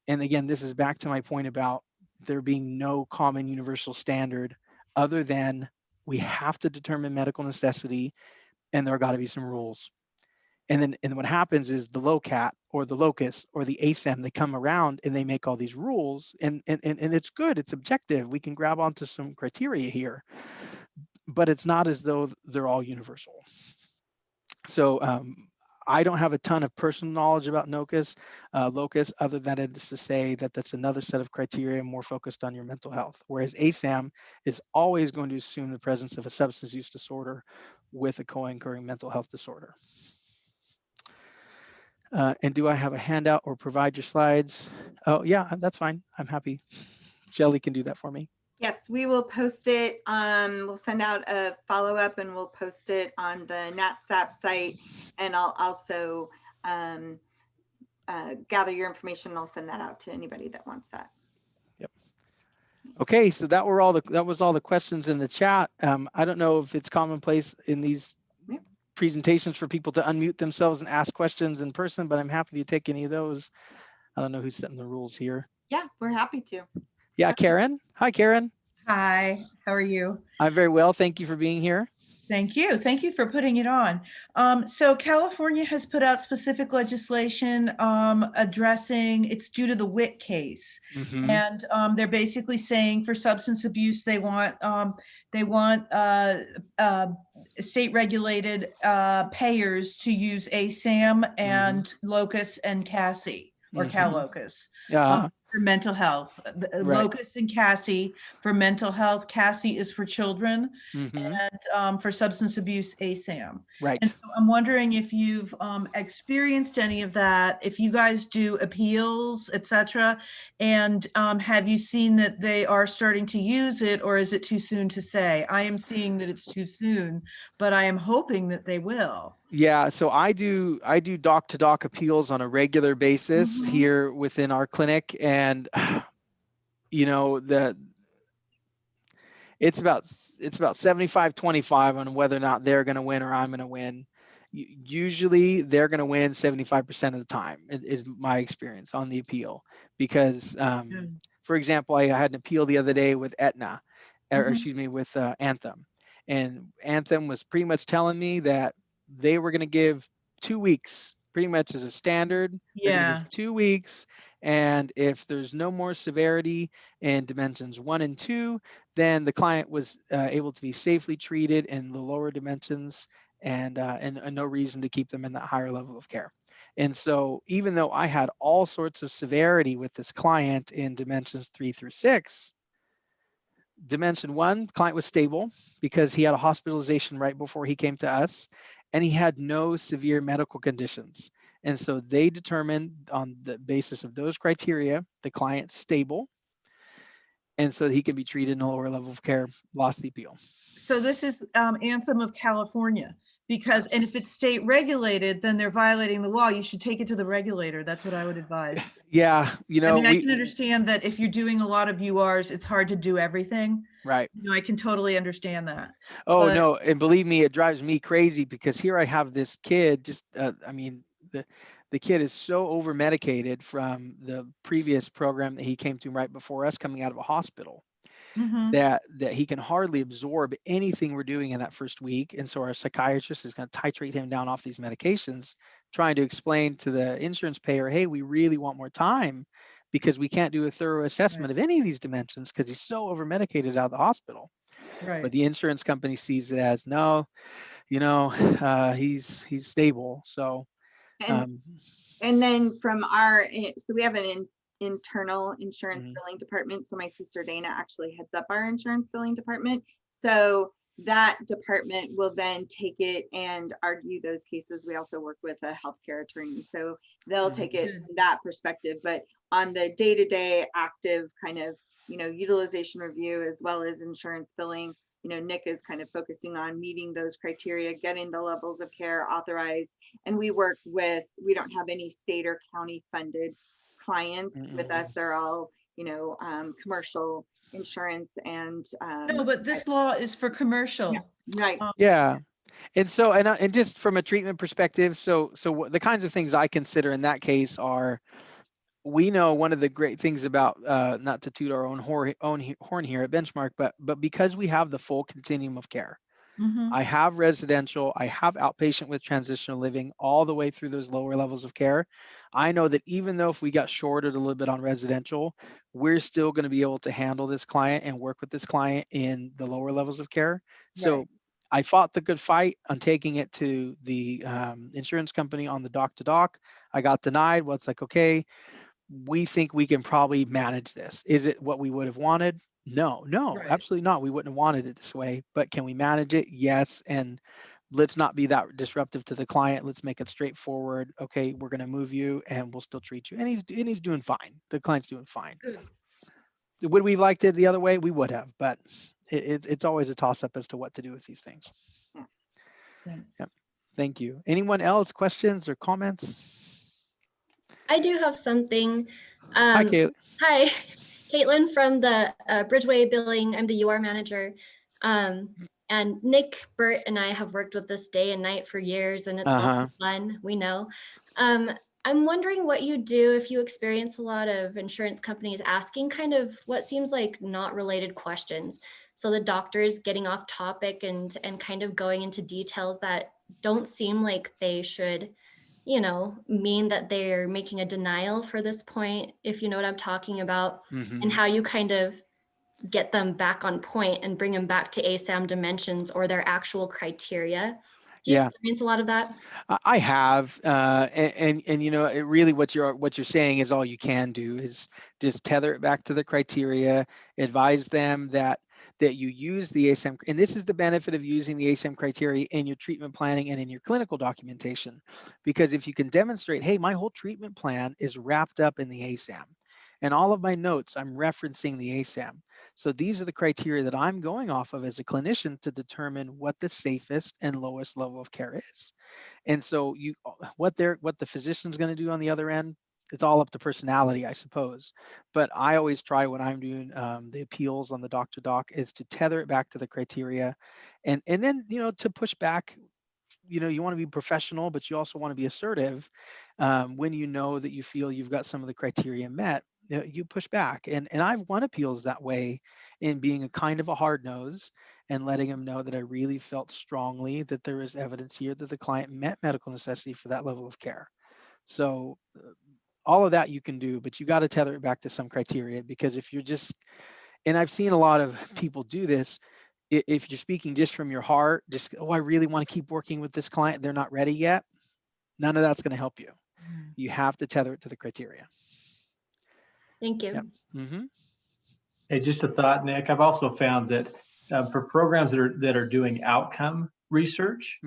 And again, this is back to my point about there being no common universal standard other than we have to determine medical necessity and there got to be some rules. And then what happens is the LOCAT or the LOCUS or the ASAM, they come around and they make all these rules and it's good, it's objective. We can grab onto some criteria here, but it's not as though they're all universal. So I don't have a ton of personal knowledge about locus, other than it is to say that that's another set of criteria more focused on your mental health. Whereas ASAM is always going to assume the presence of a substance use disorder with a co-occurring mental health disorder. And do I have a handout or provide your slides? Oh yeah, that's fine. I'm happy. Shelly can do that for me. Yes, we will post it. We'll send out a follow-up and we'll post it on the NatSap site. And I'll also gather your information and I'll send that out to anybody that wants that. Yep. Okay, so that was all the questions in the chat. I don't know if it's commonplace in these presentations for people to unmute themselves and ask questions in person, but I'm happy to take any of those. I don't know who's setting the rules here. Yeah, we're happy to. Yeah, Karen. Hi, Karen. Hi, how are you? I'm very well. Thank you for being here. Thank you. Thank you for putting it on. So California has put out specific legislation addressing, it's due to the Witt case. Mm-hmm. And they're basically saying for substance abuse, they want state regulated payers to use ASAM and mm-hmm. Locus and Cassie or mm-hmm. CalLocus. For mental health, right. Locus and Cassie for mental health. Cassie is for children, mm-hmm. and for substance abuse, ASAM. Right. And so I'm wondering if you've experienced any of that, if you guys do appeals, etc., and have you seen that they are starting to use it, or is it too soon to say? I am seeing that it's too soon, but I am hoping that they will. Yeah, so I do doc-to-doc appeals on a regular basis mm-hmm. here within our clinic, and you know it's about 75-25 on whether or not they're going to win or I'm going to win. usually they're going to win 75% of the time, is my experience on the appeal. Because, for example, I had an appeal the other day with Aetna, or excuse me, with Anthem. And Anthem was pretty much telling me that they were going to give 2 weeks, pretty much as a standard. They're going to give 2 weeks. And if there's no more severity in dimensions 1 and 2, then the client was able to be safely treated in the lower dimensions, and no reason to keep them in that higher level of care. And so even though I had all sorts of severity with this client in dimensions 3 through 6, dimension 1, client was stable because he had a hospitalization right before he came to us, and he had no severe medical conditions. And so they determined on the basis of those criteria, the client's stable, and so he can be treated in a lower level of care, lost the appeal. So this is Anthem of California, because, and if it's state regulated, then they're violating the law. You should take it to the regulator. That's what I would advise. Yeah, you know, I mean, I can understand that if you're doing a lot of URs, it's hard to do everything. Right. You know, I can totally understand that. Oh, no, and believe me, it drives me crazy, because here I have this kid, just, I mean, the kid is so over medicated from the previous program that he came to right before us, coming out of a hospital, that he can hardly absorb anything we're doing in that first week. And so our psychiatrist is going to titrate him down off these medications, trying to explain to the insurance payer, hey, we really want more time, because we can't do a thorough assessment of any of these dimensions because he's so over medicated out of the hospital. But the insurance company sees it as, no, you know, he's stable. So and then from our, so we have an internal insurance billing department. So my sister Dana actually heads up our insurance billing department. So that department will then take it and argue those cases. We also work with a healthcare attorney, so they'll take it from that perspective. But on the day-to-day active kind of, you know, utilization review as well as insurance billing, you know, Nick is kind of focusing on meeting those criteria, getting the levels of care authorized. And we work with, we don't have any state or county funded clients with us. They're all, you know, commercial insurance. And no, but this law is for commercial. Right. Yeah. And so, and just from a treatment perspective, so the kinds of things I consider in that case are, we know one of the great things about, not to toot our own horn here at Benchmark, but because we have the full continuum of care. I have residential, I have outpatient with transitional living, all the way through those lower levels of care. I know that even though if we got shorted a little bit on residential, we're still going to be able to handle this client and work with this client in the lower levels of care. So I fought the good fight on taking it to the insurance company on the doc to doc. I got denied. Well, it's like, okay, we think we can probably manage this. Is it what we would have wanted? No, absolutely not. We wouldn't have wanted it this way, but can we manage it? Yes. And let's not be that disruptive to the client. Let's make it straightforward. Okay, we're going to move you and we'll still treat you. And he's doing fine. The client's doing fine. Good. Would we have liked it the other way? We would have, but it's always a toss up as to what to do with these things. Yep. Thank you. Anyone else? Questions or comments? I do have something. Hi, Caitlin. Hi, Caitlin from the Bridgeway Billing. I'm the UR manager. And Nick, Bert, and I have worked with this day and night for years, and it's all fun, we know. I'm wondering what you do if you experience a lot of insurance companies asking kind of what seems like not related questions. So the doctors getting off topic and kind of going into details that don't seem like they should, you know, mean that they're making a denial for this point, if you know what I'm talking about, and how you kind of get them back on point and bring them back to ASAM dimensions or their actual criteria. Do you experience a lot of that? I have, and you know, it really what you're saying is all you can do is just tether it back to the criteria, advise them that you use the ASAM, and this is the benefit of using the ASAM criteria in your treatment planning and in your clinical documentation, because if you can demonstrate, hey, my whole treatment plan is wrapped up in the ASAM, and all of my notes, I'm referencing the ASAM. So these are the criteria that I'm going off of as a clinician to determine what the safest and lowest level of care is. And so what the physician's going to do on the other end, it's all up to personality, I suppose. But I always try when I'm doing the appeals on the doc to doc is to tether it back to the criteria, and then, you know, to push back you want to be professional, but you also want to be assertive. When you know that you feel you've got some of the criteria met, you push back. And I've won appeals that way, in being a kind of a hard nose and letting them know that I really felt strongly that there is evidence here that the client met medical necessity for that level of care. So all of that you can do, but you got to tether it back to some criteria, because if you're just, and I've seen a lot of people do this, if you're speaking just from your heart, just, oh, I really want to keep working with this client, they're not ready yet, none of that's going to help you. You have to tether it to the criteria. Thank you. Yep. Mm-hmm. Hey, just a thought, Nick. I've also found that for programs that are doing outcome research,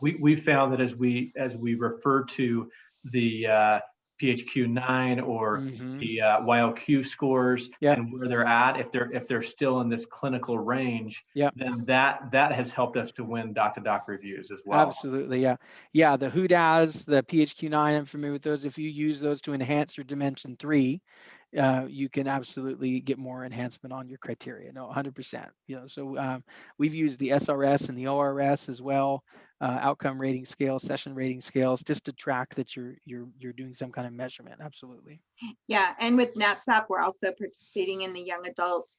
we found that as we refer to the PHQ-9 or the YLQ scores and where they're at, if they're still in this clinical range, then that has helped us to win doc-to-doc reviews as well. Absolutely, yeah. The HUDAS, the PHQ-9, I'm familiar with those. If you use those to enhance your Dimension 3, you can absolutely get more enhancement on your criteria. No, 100%. So we've used the SRS and the ORS as well, outcome rating scales, session rating scales, just to track that you're doing some kind of measurement. Absolutely. Yeah, and with NATSAP, we're also participating in the young adult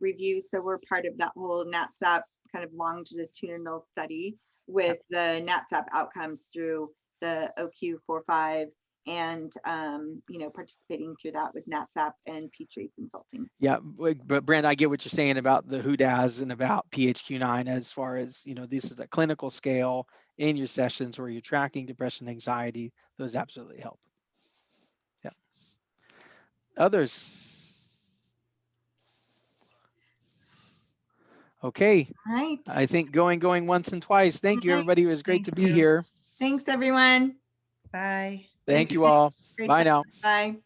review. So we're part of that whole NATSAP kind of longitudinal study with the NATSAP outcomes through the OQ45, and participating through that with NATSAP and Petrie Consulting. Yeah, but Brent, I get what you're saying about the HUDAS and about PHQ-9, as far as, this is a clinical scale in your sessions where you're tracking depression, anxiety. Those absolutely help. Yeah. Others? Okay. All right. I think going once and twice. Thank you, everybody. It was great to be here. Thanks, everyone. Bye. Thank you all. Bye now. Bye.